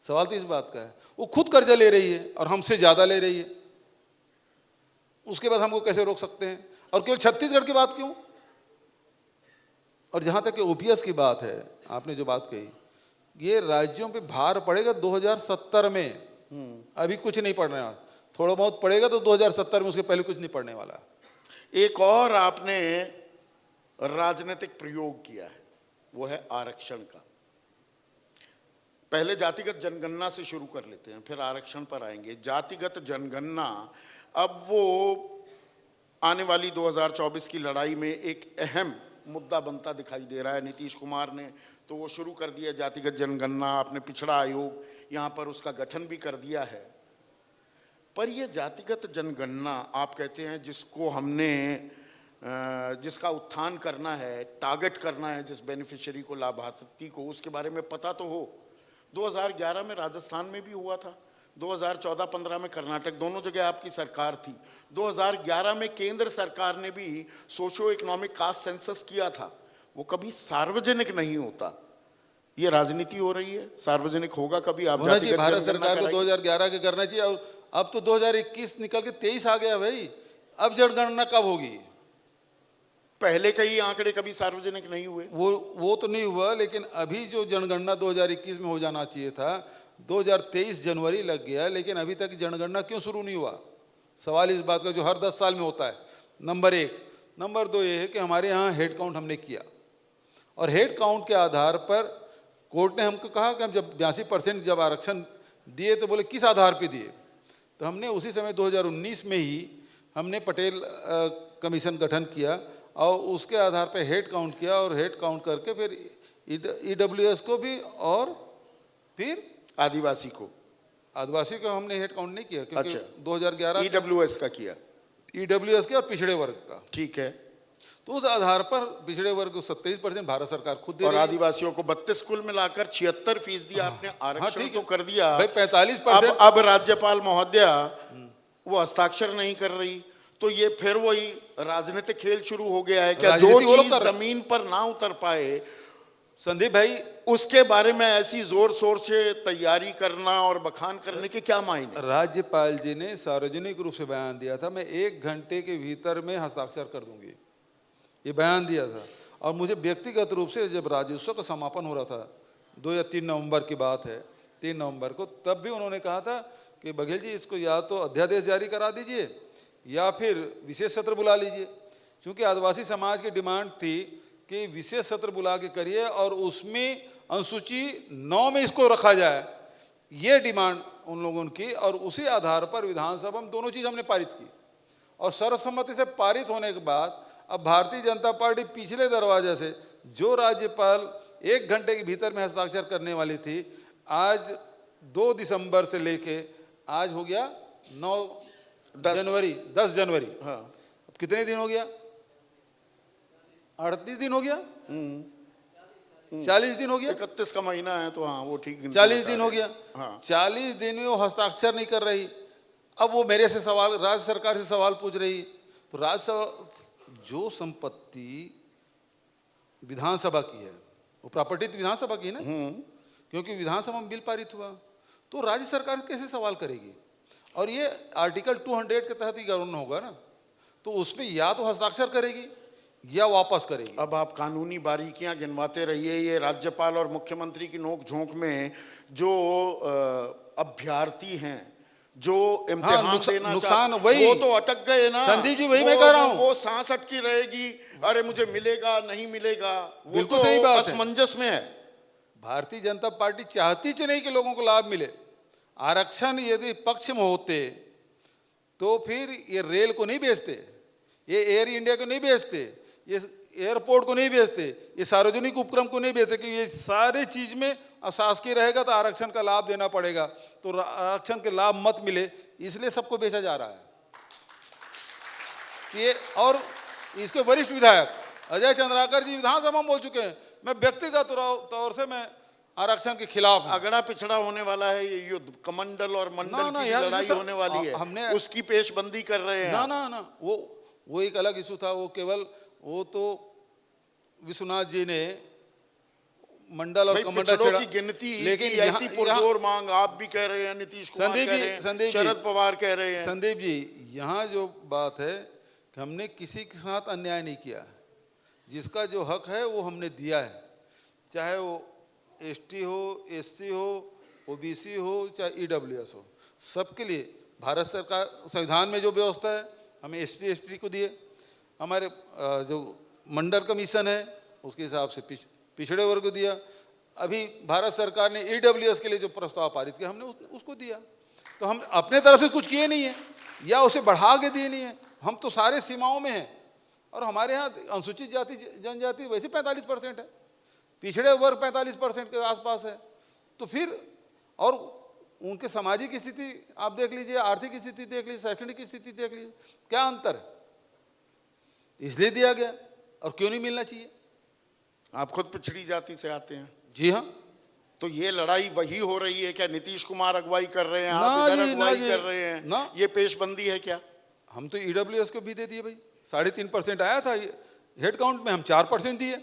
सवाल तो इस बात का है। वो खुद कर्जा ले रही है और हमसे ज्यादा ले रही है, उसके बाद हमको कैसे रोक सकते हैं? और केवल छत्तीसगढ़ की बात क्यों? और जहां तक कि ओपीएस की बात है, आपने जो बात कही, ये राज्यों पे भार पड़ेगा 2070 में। अभी कुछ नहीं पड़ने वाला, थोड़ा बहुत पड़ेगा तो 2070 में, उसके पहले कुछ नहीं पड़ने वाला। एक और आपने राजनीतिक प्रयोग किया है, वो है आरक्षण का। पहले जातिगत जनगणना से शुरू कर लेते हैं, फिर आरक्षण पर आएंगे। जातिगत जनगणना अब वो आने वाली 2024 की लड़ाई में एक अहम मुद्दा बनता दिखाई दे रहा है। नीतीश कुमार ने तो वो शुरू कर दिया जातिगत जनगणना, आपने पिछड़ा आयोग यहाँ पर उसका गठन भी कर दिया है। पर ये जातिगत जनगणना आप कहते हैं जिसको हमने जिसका उत्थान करना है, टारगेट करना है जिस बेनिफिशियरी को, लाभार्थी को, उसके बारे में पता तो हो। 2011 में राजस्थान में भी हुआ था, 2014-15 में कर्नाटक, दोनों जगह आपकी सरकार थी। 2011 में केंद्र सरकार ने भी सोशो इकोनॉमिक कास्ट सेंसस किया था, वो कभी सार्वजनिक नहीं होता। ये राजनीति हो रही है, सार्वजनिक होगा कभी? आप भारत सरकार को 2011 के करना चाहिए, और अब तो 2021 निकल के 23 आ गया भाई। अब जनगणना कब होगी? पहले कई आंकड़े कभी सार्वजनिक नहीं हुए। वो तो नहीं हुआ, लेकिन अभी जो जनगणना 2021 में हो जाना चाहिए था, 2023 जनवरी लग गया, लेकिन अभी तक जनगणना क्यों शुरू नहीं हुआ? सवाल इस बात का जो हर 10 साल में होता है, नंबर एक। नंबर दो ये है कि हमारे यहाँ हेड काउंट हमने किया, और हेड काउंट के आधार पर कोर्ट ने हमको कहा कि हम जब 82% जब आरक्षण दिए तो बोले किस आधार पे दिए, तो हमने उसी समय 2019 में ही हमने पटेल कमीशन गठन किया और उसके आधार पर हेड काउंट किया, और हेड काउंट करके फिर ईडब्ल्यूएस को भी और फिर आदिवासी को हमने हेड काउंट नहीं किया, क्योंकि अच्छा। 2011 ईडब्ल्यूएस का किया, ईडब्ल्यूएस के और पिछड़े वर्ग का। ठीक है। तो उस आधार पर पिछड़े वर्ग को 27% भारत सरकार खुद दे और रही है। आदिवासियों को 32 कुल मिलाकर 76% आपने आरक्षण ठीक तो है। कर दिया भाई 45%। अब राज्यपाल महोदया वो हस्ताक्षर नहीं कर रही, तो ये फिर वही राजनीतिक खेल शुरू हो गया है क्या? जो राजनीति वो लोग चीज कर रहे हैं। जमीन पर ना उतर पाए संदीप भाई, उसके बारे में ऐसी जोर शोर से तैयारी करना और बखान करने के क्या मायने? राज्यपाल जी ने सार्वजनिक रूप से बयान दिया था, मैं 1 घंटे के भीतर में हस्ताक्षर कर दूंगी, ये बयान दिया था। और मुझे व्यक्तिगत रूप से जब राज्योत्सव का समापन हो रहा था, 2 या 3 नवंबर की बात है, 3 नवंबर को, तब भी उन्होंने कहा था कि बघेल जी इसको या तो अध्यादेश जारी करा दीजिए या फिर विशेष सत्र बुला लीजिए, क्योंकि आदिवासी समाज की डिमांड थी कि विशेष सत्र बुला के करिए और उसमें अनुसूची 9 में इसको रखा जाए, ये डिमांड उन लोगों की। और उसी आधार पर विधानसभा में दोनों चीज़ हमने पारित की, और सर्वसम्मति से पारित होने के बाद अब भारतीय जनता पार्टी पिछले दरवाजे से जो राज्यपाल 1 घंटे के भीतर में हस्ताक्षर करने वाली थी, आज 2 दिसंबर से लेके आज हो गया 10 जनवरी। हाँ। अब कितने दिन हो गया? 38 दिन हो गया, 40 दिन हो गया, 31 का महीना है, तो हाँ वो ठीक 40 दिन हो गया। हाँ। 40 दिन में वो हस्ताक्षर नहीं कर रही। अब वो मेरे से सवाल, राज्य सरकार से सवाल पूछ रही। तो जो संपत्ति विधानसभा की है वो प्रॉपर्टी तो विधानसभा की है ना, क्योंकि विधानसभा में बिल पारित हुआ, तो राज्य सरकार कैसे सवाल करेगी? और ये आर्टिकल 200 के तहत ही गवर्न होगा ना, तो उसमें या तो हस्ताक्षर करेगी या वापस करेगी। अब आप कानूनी बारीकियां गिनवाते रहिए। ये राज्यपाल और मुख्यमंत्री की नोक झोंक में जो अभ्यर्थी हैं, जो इम्तिहान देना चाहते, वो तो अटक गए ना संदीप जी, वही मैं कह रहा हूं। वो सांस अटकी रहेगी, अरे मुझे मिलेगा नहीं मिलेगा, वो बिल्कुल तो सही बात है। असमंजस में है। भारतीय जनता पार्टी चाहती नहीं कि लोगों को लाभ मिले। आरक्षण यदि पक्ष में होते तो फिर ये रेल को नहीं बेचते, ये एयर इंडिया को नहीं बेचते, ये एयरपोर्ट को नहीं बेचते, ये सार्वजनिक उपक्रम को नहीं बेचते, कि ये सारे चीज में अब शासकीय रहेगा तो आरक्षण का लाभ देना पड़ेगा, तो आरक्षण के लाभ मत मिले, इसलिए सबको बेचा जा रहा है। ये और इसके वरिष्ठ विधायक अजय चंद्राकर जी विधानसभा में बोल चुके हैं, मैं व्यक्तिगत तौर से मैं आरक्षण के खिलाफ हूं। अगड़ा पिछड़ा होने वाला है ये युद्ध, कमंडल और मंडल की लड़ाई होने वाली है, हमने उसकी पेशबंदी कर रहे हैं। ना वो एक अलग इशू था। वो केवल वो तो विश्वनाथ जी ने मंडल और कमंडल की गिनती, लेकिन ऐसी पुरजोर मांग आप भी कह रहे हैं, नीतीश कुमार कह रहे हैं, शरद पवार कह रहे हैं। संदीप जी, यहाँ जो बात है कि हमने किसी के साथ अन्याय नहीं किया, जिसका जो हक है वो हमने दिया है, चाहे वो एसटी हो, एससी हो, ओबीसी हो, चाहे ईडब्ल्यूएस हो, सबके लिए भारत सरकार संविधान में जो व्यवस्था है हमें एसटी एसटी को दिए। हमारे जो मंडल कमीशन है उसके हिसाब से पिछड़े वर्ग को दिया। अभी भारत सरकार ने ईडब्ल्यूएस के लिए जो प्रस्ताव पारित किया हमने उसको दिया। तो हम अपने तरफ से कुछ किए नहीं है या उसे बढ़ा के दिए नहीं है, हम तो सारे सीमाओं में हैं। और हमारे यहाँ अनुसूचित जाति जनजाति वैसे 45% है, पिछड़े वर्ग 45% के आसपास है। तो फिर और उनके सामाजिक स्थिति आप देख लीजिए, आर्थिक स्थिति देख लीजिए, शैक्षणिक स्थिति देख लीजिए, क्या अंतर है, इसलिए दिया गया। और क्यों नहीं मिलना चाहिए? आप खुद पिछड़ी जाति से आते हैं। जी हाँ। तो ये लड़ाई वही हो रही है क्या? नीतीश कुमार अगुवाई कर रहे हैं, आप इधर अगुवाई कर रहे हैं ना, ये पेशबंदी है क्या? हम तो ईडब्ल्यूएस को भी दे दिए भाई, 3.5% आया था हेड काउंट में, हम 4% दिए।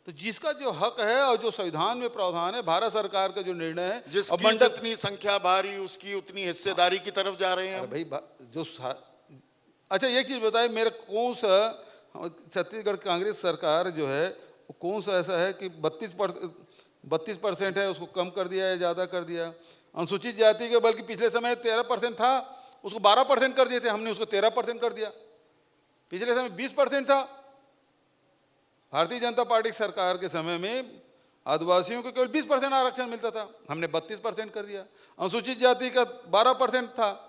तो जिसका जो हक है और जो संविधान में प्रावधान है, भारत सरकार का जो निर्णय है, जिसकी जितनी संख्या भारी उसकी उतनी हिस्सेदारी की तरफ जा रहे हैं भाई। जो अच्छा एक चीज बताए, मेरे कौन सा छत्तीसगढ़ कांग्रेस सरकार जो है वो कौन सा ऐसा है कि 32% है उसको कम कर दिया है, ज़्यादा कर दिया। अनुसूचित जाति के बल्कि पिछले समय 13% था, उसको 12% कर दिए थे, हमने उसको 13% कर दिया। पिछले समय 20% था। भारतीय जनता पार्टी सरकार के समय में आदिवासियों को केवल 20% आरक्षण मिलता था, हमने 32% कर दिया। अनुसूचित जाति का 12% था,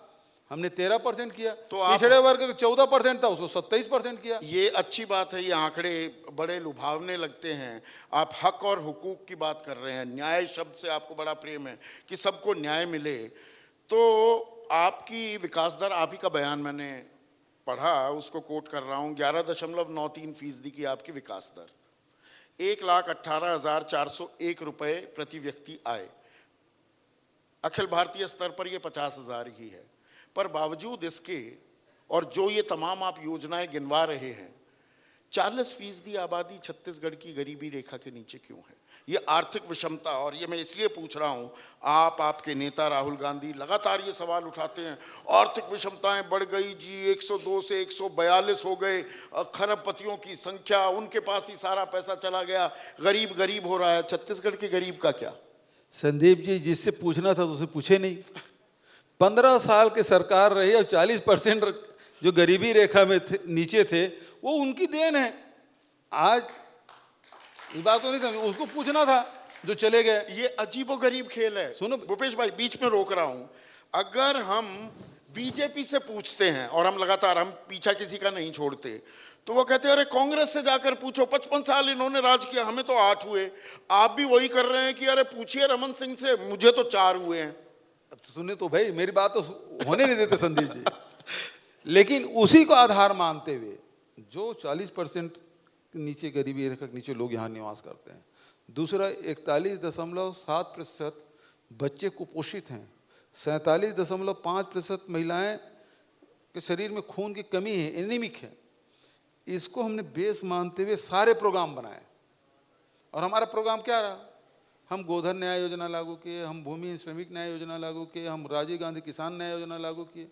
हमने 13% किया। तो पिछड़े वर्ग का 14% था, उसको 27% किया। ये अच्छी बात है, ये आंकड़े बड़े लुभावने लगते हैं। आप हक और हुकूक की बात कर रहे हैं, न्याय शब्द से आपको बड़ा प्रेम है कि सबको न्याय मिले। तो आपकी विकास दर, आप ही का बयान मैंने पढ़ा, उसको कोट कर रहा हूँ, 11.93% की आपकी विकास दर, 1,18,401 रुपये प्रति व्यक्ति आए। अखिल भारतीय स्तर पर यह 50,000 ही है। पर बावजूद इसके, और जो ये तमाम आप योजनाएं गिनवा रहे हैं, 40% आबादी छत्तीसगढ़ की गरीबी रेखा के नीचे क्यों है? ये आर्थिक विषमता, और ये मैं इसलिए पूछ रहा हूं, आपके नेता राहुल गांधी लगातार ये सवाल उठाते हैं, आर्थिक विषमताएं बढ़ गई जी, 102 से 142 हो गए खरबपतियों की संख्या, उनके पास ही सारा पैसा चला गया, गरीब गरीब हो रहा है। छत्तीसगढ़ के गरीब का क्या? संदीप जी, जिससे पूछना था तो उसे पूछे नहीं। 15 साल की सरकार रही और 40% जो गरीबी रेखा में नीचे थे, वो उनकी देन है। आज ये बात तो नहीं था, उसको पूछना था जो चले गए। ये अजीबोगरीब खेल है। सुनो भूपेश भाई, बीच में रोक रहा हूं, अगर हम बीजेपी से पूछते हैं, और हम लगातार, हम पीछा किसी का नहीं छोड़ते, तो वो कहते हैं अरे कांग्रेस से जाकर पूछो, 55 साल इन्होंने राज किया, हमें तो 8 हुए। आप भी वही कर रहे हैं कि अरे पूछिए रमन सिंह से, मुझे तो 4 हुए हैं। अब सुने तो भाई, मेरी बात तो होने नहीं देते संदीप जी। लेकिन उसी को आधार मानते हुए जो 40% नीचे गरीबी रेखा के नीचे लोग यहाँ निवास करते हैं, दूसरा 41.7% बच्चे कुपोषित हैं, 47.5% महिलाएं के शरीर में खून की कमी है, एनीमिक है, इसको हमने बेस मानते हुए सारे प्रोग्राम बनाए। और हमारा प्रोग्राम क्या रहा? हम गोधन न्याय योजना लागू किए, हम भूमि श्रमिक न्याय योजना लागू किए, हम राजीव गांधी किसान न्याय योजना लागू किए,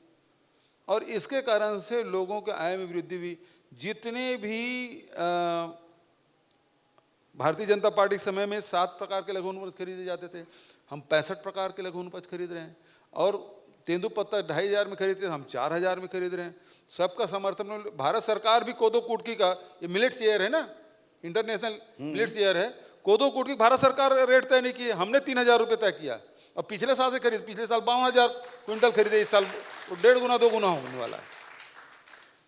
और इसके कारण से लोगों के आय में वृद्धि हुई। जितने भी भारतीय जनता पार्टी के समय में 7 प्रकार के लघु वनोपज खरीदे जाते थे, हम 65 प्रकार के लघु वनोपज खरीद रहे हैं। और तेंदुपत्ता 2,500 में खरीदते थे, हम 4,000 में खरीद रहे हैं। सबका समर्थन। भारत सरकार भी कोदो कुटकी का, ये मिलेट्स ईयर है ना, इंटरनेशनल मिलेट्स ईयर है, कोदो कुटकी भारत सरकार रेट तय नहीं किए, हमने 3,000 रुपये तय किया। और पिछले साल से खरीद, पिछले साल 52,000 क्विंटल खरीदे, इस साल 1.5 गुना 2 गुना होने वाला है।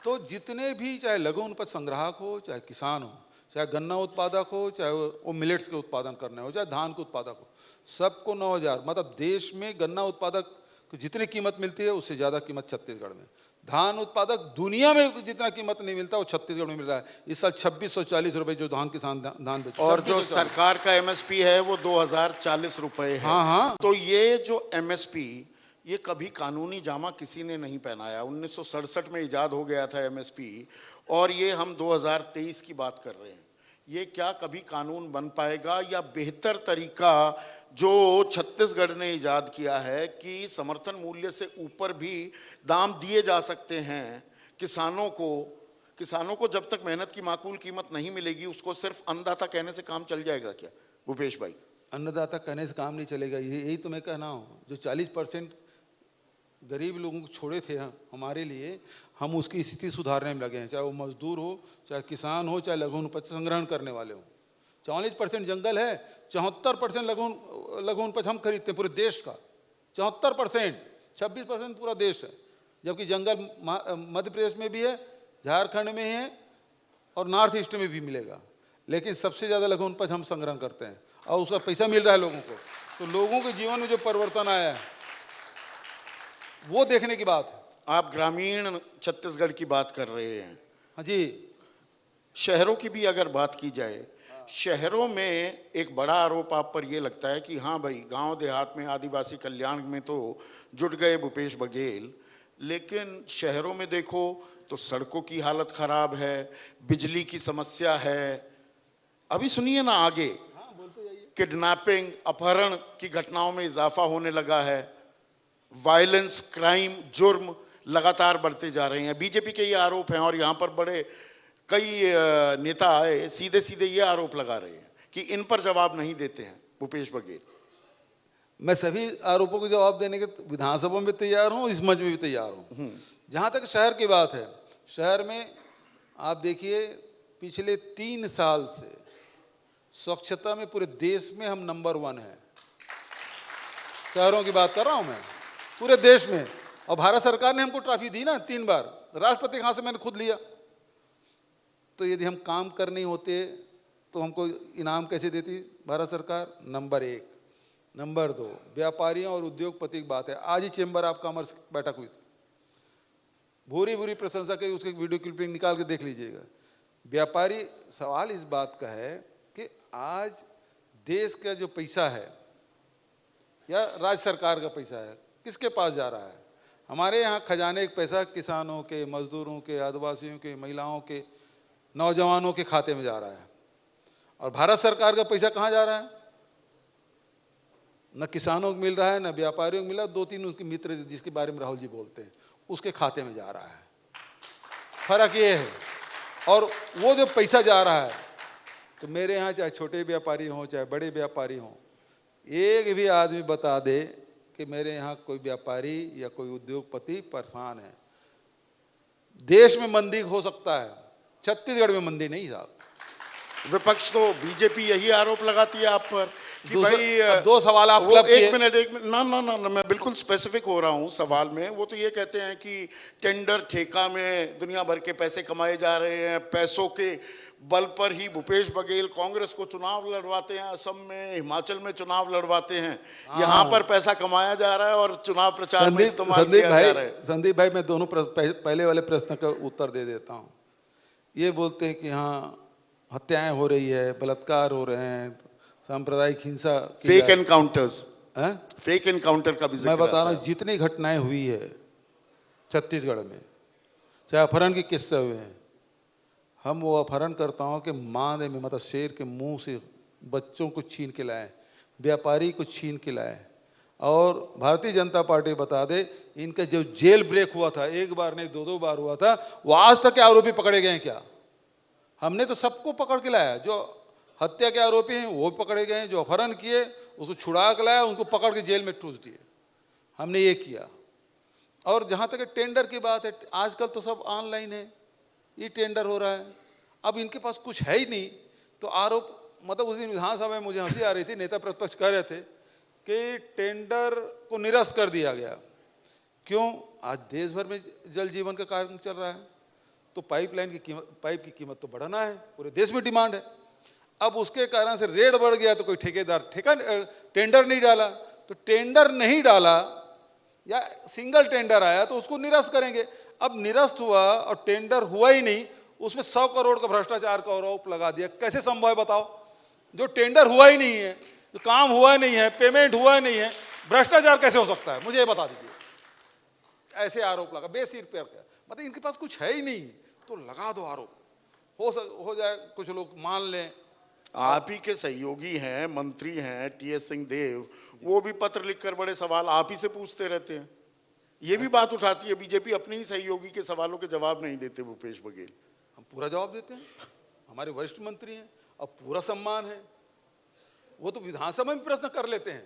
तो जितने भी, चाहे लघु वनोपज संग्राहक हो, चाहे किसान हो, चाहे गन्ना उत्पादक हो, चाहे वो मिलेट्स के उत्पादन करने हो, चाहे धान के उत्पादक हो, सबको 9,000, मतलब देश में गन्ना उत्पादक को जितनी कीमत मिलती है उससे ज़्यादा कीमत छत्तीसगढ़ में। धान उत्पादक दुनिया में जितना कीमत नहीं मिलता वो छत्तीसगढ़ में मिल रहा है। इस साल 2,640 रुपये जो धान किसान धान बेचे, और जो सरकार का एमएसपी है वो 2,040 रुपये है। हाँ हाँ। तो ये जो एमएसपी, ये कभी कानूनी जामा किसी ने नहीं पहनाया। 1967 में इजाद हो गया था एमएसपी, और ये हम 2023 की बात कर रहे हैं। ये क्या कभी कानून बन पाएगा, या बेहतर तरीका जो छत्तीसगढ़ ने इजाद किया है कि समर्थन मूल्य से ऊपर भी दाम दिए जा सकते हैं किसानों को जब तक मेहनत की माकूल कीमत नहीं मिलेगी, उसको सिर्फ अन्नदाता कहने से काम चल जाएगा क्या भूपेश भाई? अन्नदाता कहने से काम नहीं चलेगा। यही तो मैं कहना हूँ, जो 40% गरीब लोगों को छोड़े थे हमारे लिए, हम उसकी स्थिति सुधारने में लगे हैं। चाहे वो मजदूर हो, चाहे किसान हो, चाहे लघु वनोपज संग्रहण करने वाले हों। 44% जंगल है, 74% लघु वनोपज हम खरीदते हैं पूरे देश का। 74%, 26% पूरा देश है। जबकि जंगल मध्य प्रदेश में भी है, झारखंड में है, और नॉर्थ ईस्ट में भी मिलेगा। लेकिन सबसे ज़्यादा लघु वनोपज हम संग्रहण करते हैं, और उसका पैसा मिल रहा है लोगों को। तो लोगों के जीवन में जो परिवर्तन आया है वो देखने की बात है। आप ग्रामीण छत्तीसगढ़ की बात कर रहे हैं। हाँ जी। शहरों की भी अगर बात की जाए, शहरों में एक बड़ा आरोप आप पर यह लगता है कि हाँ भाई, गांव देहात में आदिवासी कल्याण में तो जुट गए भूपेश बघेल, लेकिन शहरों में देखो तो सड़कों की हालत खराब है, बिजली की समस्या है। अभी सुनिए ना आगे, किडनैपिंग, अपहरण की घटनाओं में इजाफा होने लगा है, वायलेंस, क्राइम, जुर्म लगातार बढ़ते जा रहे हैं। बीजेपी के ये आरोप हैं, और यहाँ पर बड़े कई नेता आए सीधे सीधे ये आरोप लगा रहे हैं कि इन पर जवाब नहीं देते हैं भूपेश बघेल। मैं सभी आरोपों को जवाब देने के विधानसभा में भी तैयार हूँ, इस मंच में भी तैयार हूँ। जहाँ तक शहर की बात है, शहर में आप देखिए पिछले 3 साल से स्वच्छता में पूरे देश में हम नंबर 1 हैं। शहरों की बात कर रहा हूँ मैं, पूरे देश में। और भारत सरकार ने हमको ट्रॉफी दी ना 3 बार, राष्ट्रपति के हाथ से मैंने खुद लिया। तो यदि हम काम कर नहीं होते तो हमको इनाम कैसे देती भारत सरकार? नंबर 1। नंबर 2, व्यापारियों और उद्योगपति की बात है। आज ही चेंबर ऑफ कॉमर्स बैठक हुई थी, भूरी भूरी प्रशंसा की, उसके वीडियो क्लिपिंग निकाल के देख लीजिएगा। व्यापारी, सवाल इस बात का है कि आज देश का जो पैसा है या राज्य सरकार का पैसा है, किसके पास जा रहा है? हमारे यहाँ खजाने का पैसा किसानों के, मजदूरों के, आदिवासियों के, महिलाओं के, नौजवानों के खाते में जा रहा है। और भारत सरकार का पैसा कहाँ जा रहा है? न किसानों को मिल रहा है, न व्यापारियों को मिला। 2-3 उनके मित्र जिसके बारे में राहुल जी बोलते हैं, उसके खाते में जा रहा है। फर्क ये है। और वो जो पैसा जा रहा है, तो मेरे यहाँ चाहे छोटे व्यापारी हों चाहे बड़े व्यापारी हों, एक भी आदमी बता दे कि मेरे यहाँ कोई व्यापारी या कोई उद्योगपति परेशान है। देश में मंदी हो सकता है, छत्तीसगढ़ में मंदी नहीं साहब। विपक्ष तो बीजेपी यही आरोप लगाती है आप पर कि भाई 2 सवाल आप क्लब किए। एक मिनट ना ना ना, मैं बिल्कुल स्पेसिफिक हो रहा हूँ सवाल में। वो तो ये कहते हैं कि टेंडर ठेका में दुनिया भर के पैसे कमाए जा रहे हैं, पैसों के बल पर ही भूपेश बघेल कांग्रेस को चुनाव लड़वाते हैं, असम में, हिमाचल में चुनाव लड़वाते हैं। यहाँ पर पैसा कमाया जा रहा है और चुनाव प्रचार में इस्तेमाल किया जा रहा है। संदीप भाई, मैं दोनों पहले वाले प्रश्न का उत्तर दे देता हूँ। ये बोलते हैं कि हाँ हत्याएं हो रही है, बलात्कार हो रहे हैं, सांप्रदायिक हिंसा, फेक एनकाउंटर्स, हैं? फेक एनकाउंटर का भी जिक्र मैं बता आता रहा है। हूँ जितनी घटनाएं हुई है छत्तीसगढ़ में, चाहे अपहरण के किस्से हुए हैं, हम वो अपहरणकर्ताओं के मांदे में, मतलब शेर के मुंह से बच्चों को छीन के लाए, व्यापारी को छीन के लाए। और भारतीय जनता पार्टी बता दे, इनका जो जेल ब्रेक हुआ था, 1 बार नहीं 2-2 बार हुआ था, वो आज तक के आरोपी पकड़े गए हैं क्या? हमने तो सबको पकड़ के लाया। जो हत्या के आरोपी हैं वो पकड़े गए हैं, जो अपहरण किए उसको छुड़ा के लाया, उनको पकड़ के जेल में ठूस दिए। हमने ये किया। और जहाँ तक टेंडर की बात है, आजकल तो सब ऑनलाइन है, ये टेंडर हो रहा है। अब इनके पास कुछ है ही नहीं, तो आरोप, मतलब उस दिन विधानसभा में मुझे हंसी आ रही थी, नेता प्रतिपक्ष कह रहे थे कि टेंडर को निरस्त कर दिया गया। क्यों? आज देश भर में जल जीवन का कार्यक्रम चल रहा है, तो पाइप की कीमत तो बढ़ाना है, पूरे देश में डिमांड है। अब उसके कारण से रेट बढ़ गया, तो कोई ठेकेदार टेंडर नहीं डाला। तो टेंडर नहीं डाला या सिंगल टेंडर आया तो उसको निरस्त करेंगे। अब निरस्त हुआ और टेंडर हुआ ही नहीं, उसमें 100 करोड़ का भ्रष्टाचार का आरोप लगा दिया। कैसे संभव है बताओ? जो टेंडर हुआ ही नहीं है, जो काम हुआ नहीं है, पेमेंट हुआ नहीं है, भ्रष्टाचार कैसे हो सकता है? मुझे ये बता दीजिए। ऐसे आरोप लगा बेसिर पर, मतलब इनके पास कुछ है ही नहीं, तो लगा दो आरोप, हो जाए, कुछ लोग मान लें। आप ही के सहयोगी हैं, मंत्री हैं टीएस सिंहदेव, वो भी पत्र लिखकर बड़े सवाल आप ही से पूछते रहते हैं। ये भी बात उठाती है बीजेपी, अपने ही सहयोगी के सवालों के जवाब नहीं देते भूपेश बघेल। हम पूरा जवाब देते हैं, हमारे वरिष्ठ मंत्री हैं और पूरा सम्मान है। वो तो विधानसभा में प्रश्न कर लेते हैं।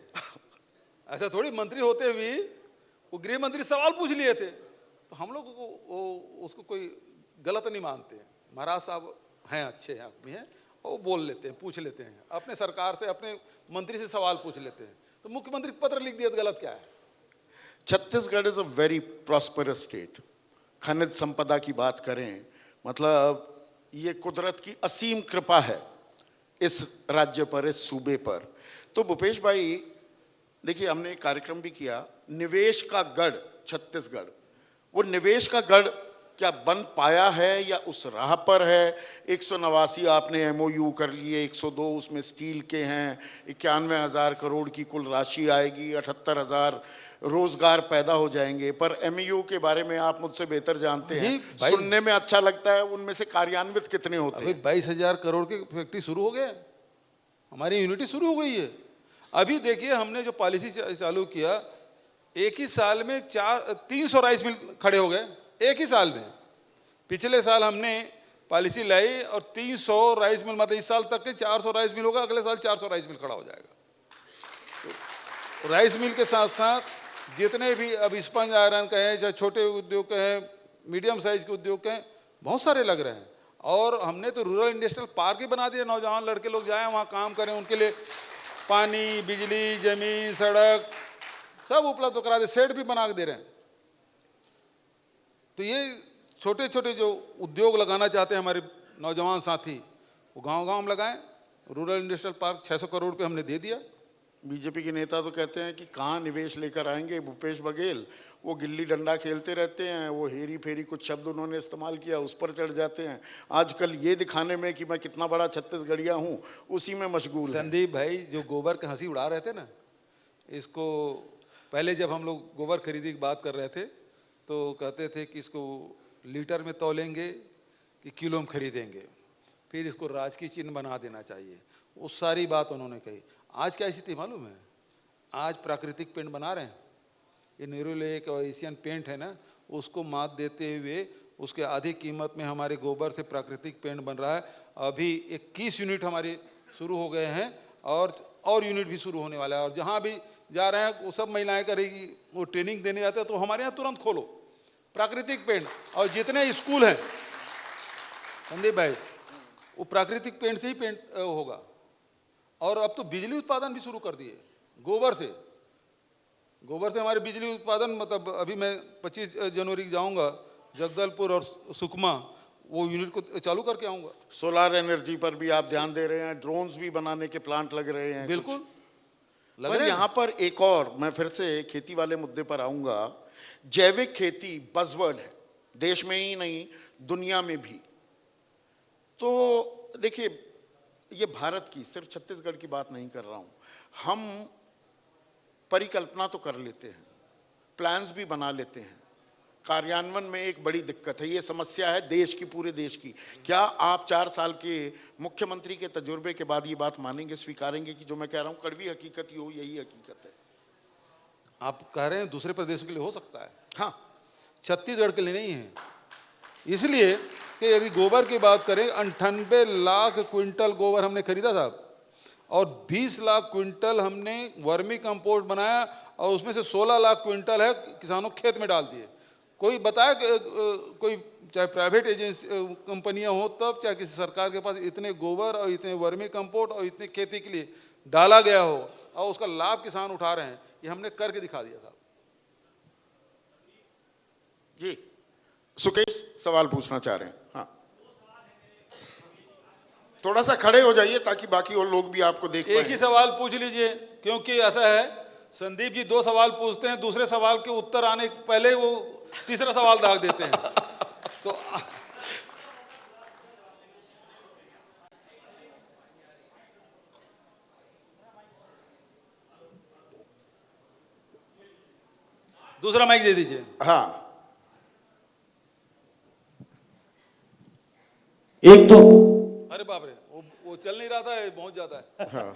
ऐसा थोड़ी मंत्री होते हुए वो गृह मंत्री सवाल पूछ लिए थे, तो हम लोग को उसको कोई गलत नहीं मानते हैं। महाराज साहब हैं, अच्छे आदमी हैं, वो बोल लेते हैं, पूछ लेते हैं, अपने सरकार से, अपने मंत्री से सवाल पूछ लेते हैं। तो मुख्यमंत्री पत्र लिख दिया तो गलत क्या है? Chhattisgarh is a very prosperous state. खनिज संपदा की बात करें, मतलब ये कुदरत की असीम कृपा है इस राज्य पर, इस सूबे पर। तो भूपेश भाई देखिए, हमने एक कार्यक्रम भी किया, निवेश का गढ़ छत्तीसगढ़। वो निवेश का गढ़ क्या बन पाया है या उस राह पर है? 189 आपने एमओयू कर लिए, 102 उसमें स्टील के हैं, 91,000 करोड़ की कुल राशि आएगी, 78,000 रोजगार पैदा हो जाएंगे। पर एमओयू के बारे में आप मुझसे बेहतर जानते हैं, सुनने में अच्छा लगता है, उनमें से कार्यान्वित कितने होते हैं? 22,000 करोड़ की फैक्ट्री शुरू हो गया, हमारी यूनिटी शुरू हो गई है। अभी देखिए, हमने जो पॉलिसी चालू किया, एक ही साल में 300 राइस मिल खड़े हो गए, एक ही साल में। पिछले साल हमने पॉलिसी लाई और 300 राइस मिल, मतलब इस साल तक के 400 राइस मिल होगा, अगले साल 400 राइस मिल खड़ा हो जाएगा। राइस मिल के साथ साथ जितने भी अब स्पंज आयरन कहें, चाहे छोटे उद्योग कहें, मीडियम साइज के उद्योग कहें, बहुत सारे लग रहे हैं। और हमने तो रूरल इंडस्ट्रियल पार्क ही बना दिया, नौजवान लड़के लोग जाएं वहाँ काम करें, उनके लिए पानी, बिजली, जमीन, सड़क सब उपलब्ध करा दे, शेड भी बना के दे रहे हैं। तो ये छोटे छोटे जो उद्योग लगाना चाहते हैं हमारे नौजवान साथी, वो गांव-गांव में लगाएं। रूरल इंडस्ट्रियल पार्क 600 करोड़ रुपये हमने दे दिया। बीजेपी के नेता तो कहते हैं कि कहाँ निवेश लेकर आएंगे भूपेश बघेल, वो गिल्ली डंडा खेलते रहते हैं, वो हेरी फेरी कुछ शब्द उन्होंने इस्तेमाल किया, उस पर चढ़ जाते हैं। आजकल ये दिखाने में कि मैं कितना बड़ा छत्तीसगढ़िया हूँ, उसी में मशगूल हैं। संदीप भाई, जो गोबर की हंसी उड़ा रहे थे ना, इसको पहले जब हम लोग गोबर खरीदी की बात कर रहे थे तो कहते थे कि इसको लीटर में तौलेंगे कि किलो में खरीदेंगे, फिर इसको राजकीय चिन्ह बना देना चाहिए, वो सारी बात उन्होंने कही। आज क्या स्थिति मालूम है? आज प्राकृतिक पेंट बना रहे हैं। ये नेरोलेक और एशियन पेंट है ना, उसको मात देते हुए उसके आधी कीमत में हमारे गोबर से प्राकृतिक पेंट बन रहा है। अभी 21 यूनिट हमारे शुरू हो गए हैं और यूनिट भी शुरू होने वाला है। और जहाँ भी जा रहे हैं वो सब महिलाएं करेगी, वो ट्रेनिंग देने जाते हैं। तो हमारे यहाँ तुरंत खोलो प्राकृतिक पेंट, और जितने स्कूल हैं संदीप भाई, वो प्राकृतिक पेंट से ही पेंट होगा। और अब तो बिजली उत्पादन भी शुरू कर दिए गोबर से। गोबर से हमारे बिजली उत्पादन, मतलब अभी मैं 25 जनवरी जाऊंगा जगदलपुर और सुकमा, वो यूनिट को चालू करके आऊंगा। सोलार एनर्जी पर भी आप ध्यान दे रहे हैं, ड्रोन्स भी बनाने के प्लांट लग रहे हैं। बिल्कुल लग पर रहे हैं। यहाँ पर एक और, मैं फिर से खेती वाले मुद्दे पर आऊंगा। जैविक खेती बज़वर्ड है, देश में ही नहीं दुनिया में भी। तो देखिए, ये भारत की, सिर्फ छत्तीसगढ़ की बात नहीं कर रहा हूं। हम परिकल्पना तो कर लेते हैं, प्लान्स भी बना लेते हैं, कार्यान्वयन में एक बड़ी दिक्कत है। ये समस्या है देश की, पूरे देश की। क्या आप 4 साल के मुख्यमंत्री के तजुर्बे के बाद ये बात मानेंगे, स्वीकारेंगे कि जो मैं कह रहा हूं कड़वी हकीकत ही हो, यही हकीकत है? आप कह रहे हैं दूसरे प्रदेशों के लिए हो सकता है, हाँ, छत्तीसगढ़ के लिए नहीं है। इसलिए कि यदि गोबर की बात करें, 98 लाख क्विंटल गोबर हमने खरीदा था, और 20 लाख क्विंटल हमने वर्मी कंपोस्ट बनाया, और उसमें से 16 लाख क्विंटल है किसानों के खेत में डाल दिए। कोई बताए कोई, चाहे प्राइवेट एजेंसी कंपनियां हो तब, चाहे किसी सरकार के पास इतने गोबर और इतने वर्मी कंपोस्ट और इतने खेती के लिए डाला गया हो और उसका लाभ किसान उठा रहे हैं। ये हमने करके दिखा दिया था। जी सुकेश सवाल पूछना चाह रहे हैं। हाँ, थोड़ा सा खड़े हो जाइए ताकि बाकी और लोग भी आपको देख पाएं। एक ही सवाल पूछ लीजिए, क्योंकि ऐसा है संदीप जी 2 सवाल पूछते हैं, दूसरे सवाल के उत्तर आने के पहले वो तीसरा सवाल दाग देते हैं। तो दूसरा माइक दे दीजिए। हाँ, एक तो अरे बाप रे, वो चल नहीं रहा था, ये पहुंच जाता है। हाँ,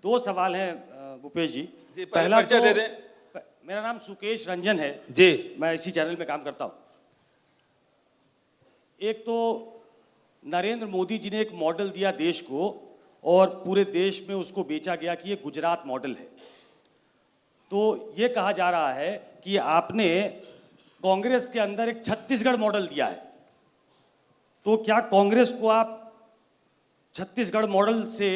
2 सवाल हैं भूपेश जी। जी, पहले परिचय दे दें। मेरा नाम सुकेश रंजन है जी, मैं इसी चैनल में काम करता हूं। एक तो नरेंद्र मोदी जी ने एक मॉडल दिया देश को, और पूरे देश में उसको बेचा गया कि ये गुजरात मॉडल है। तो ये कहा जा रहा है कि आपने कांग्रेस के अंदर एक छत्तीसगढ़ मॉडल दिया है। तो क्या कांग्रेस को आप छत्तीसगढ़ मॉडल से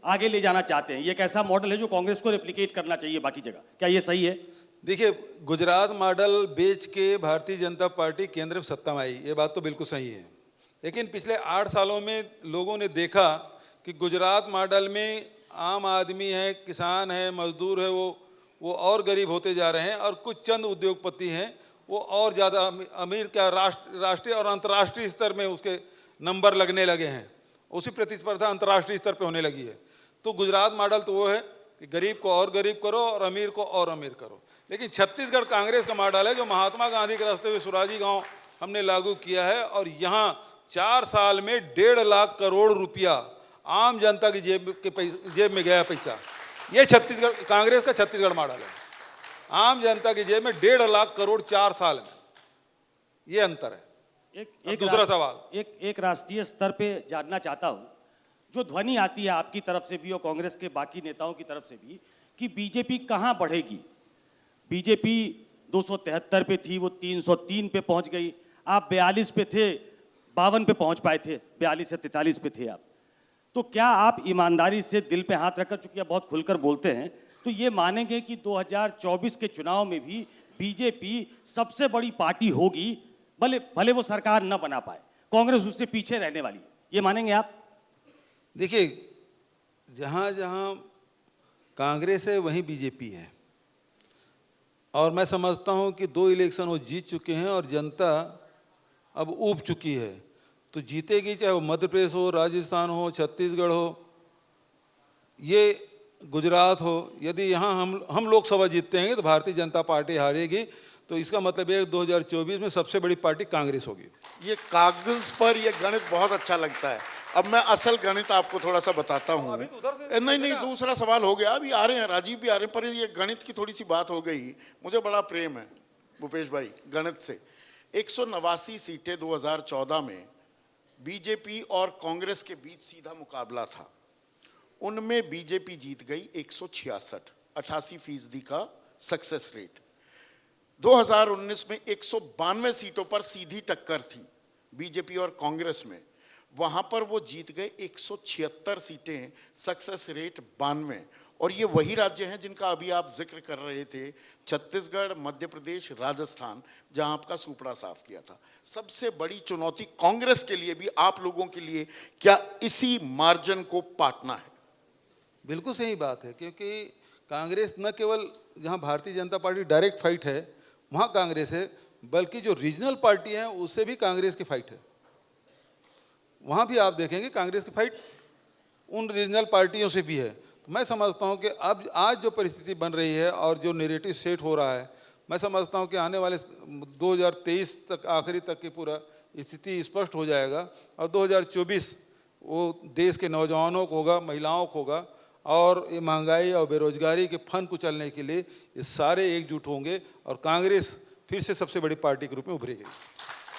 आगे ले जाना चाहते हैं? ये एक ऐसा मॉडल है जो कांग्रेस को रेप्लिकेट करना चाहिए बाकी जगह, क्या ये सही है? देखिए, गुजरात मॉडल बेच के भारतीय जनता पार्टी केंद्र में सत्ता में आई, ये बात तो बिल्कुल सही है। लेकिन पिछले 8 सालों में लोगों ने देखा कि गुजरात मॉडल में आम आदमी है, किसान है, मजदूर है, वो और गरीब होते जा रहे हैं, और कुछ चंद उद्योगपति हैं वो और ज़्यादा अमीर, क्या राष्ट्रीय और अंतर्राष्ट्रीय स्तर में उसके नंबर लगने लगे हैं। उसी प्रतिस्पर्धा अंतर्राष्ट्रीय स्तर पे होने लगी है। तो गुजरात मॉडल तो वो है कि गरीब को और गरीब करो और अमीर को और अमीर करो। लेकिन छत्तीसगढ़ कांग्रेस का मॉडल है जो महात्मा गांधी के रास्ते हुए सुराजी गांव हमने लागू किया है, और यहाँ 4 साल में 1.5 लाख करोड़ रुपया आम जनता की जेब में गया पैसा। ये छत्तीसगढ़ कांग्रेस का छत्तीसगढ़ मॉडल है। आम जनता की जेब में 1.5 लाख करोड़ 4 साल में, ये अंतर है। एक दूसरा सवाल एक राष्ट्रीय स्तर पे जानना चाहता हूं, जो ध्वनि आती है आपकी तरफ से भी और कांग्रेस के बाकी नेताओं की तरफ से भी, कि बीजेपी कहाँ बढ़ेगी। बीजेपी 273 पे थी, वो 303 पे पहुंच गई। आप 42 पे थे, 52 पे पहुंच पाए थे, 42 से 43 पे थे आप। तो क्या आप ईमानदारी से दिल पे हाथ रखकर, चूंकि आप बहुत खुलकर बोलते हैं, तो ये मानेंगे कि 2024 के चुनाव में भी बीजेपी सबसे बड़ी पार्टी होगी, भले भले वो सरकार न बना पाए, कांग्रेस उससे पीछे रहने वाली है, ये मानेंगे आप? देखिए, जहाँ जहाँ कांग्रेस है वहीं बीजेपी है, और मैं समझता हूँ कि 2 इलेक्शन वो जीत चुके हैं और जनता अब ऊब चुकी है, तो जीतेगी, चाहे वो मध्य प्रदेश हो, राजस्थान हो, छत्तीसगढ़ हो, ये गुजरात हो। यदि यहाँ हम लोकसभा जीतते हैं तो भारतीय जनता पार्टी हारेगी, तो इसका मतलब है 2024 में सबसे बड़ी पार्टी कांग्रेस होगी। ये कागज पर ये गणित बहुत अच्छा लगता है। अब मैं असल गणित आपको थोड़ा सा बताता हूँ। नहीं, दूसरा सवाल हो गया, अभी आ रहे हैं, राजीव भी आ रहे हैं, पर ये गणित की थोड़ी सी बात हो गई। मुझे बड़ा प्रेम है भूपेश भाई गणित से। 189 सीटें 2014 में बीजेपी और कांग्रेस के बीच सीधा मुकाबला था, उनमें बीजेपी जीत गई 166, 88% का सक्सेस रेट। 2019 में 192 सीटों पर सीधी टक्कर थी बीजेपी और कांग्रेस में, वहां पर वो जीत गए 176 सीटें, सक्सेस रेट 92। और ये वही राज्य हैं जिनका अभी आप जिक्र कर रहे थे, छत्तीसगढ़, मध्य प्रदेश, राजस्थान, जहां आपका सुपड़ा साफ किया था। सबसे बड़ी चुनौती कांग्रेस के लिए भी, आप लोगों के लिए, क्या इसी मार्जिन को पाटना है? बिल्कुल सही बात है, क्योंकि कांग्रेस न केवल जहां Bharatiya Janata party direct fight है वहां कांग्रेस है, बल्कि जो रीजनल पार्टी हैं उससे भी कांग्रेस की फाइट है। वहां भी आप देखेंगे कांग्रेस की फाइट उन रीजनल पार्टियों से भी है। तो मैं समझता हूं कि अब आज जो परिस्थिति बन रही है और जो नैरेटिव सेट हो रहा है, मैं समझता हूं कि आने वाले 2023 तक, आखिरी तक की पूरा स्थिति स्पष्ट हो जाएगा, और 2024 वो देश के नौजवानों को होगा, महिलाओं को होगा, और ये महंगाई और बेरोजगारी के फन कुचलने के लिए ये सारे एकजुट होंगे और कांग्रेस फिर से सबसे बड़ी पार्टी के रूप में उभरेगी।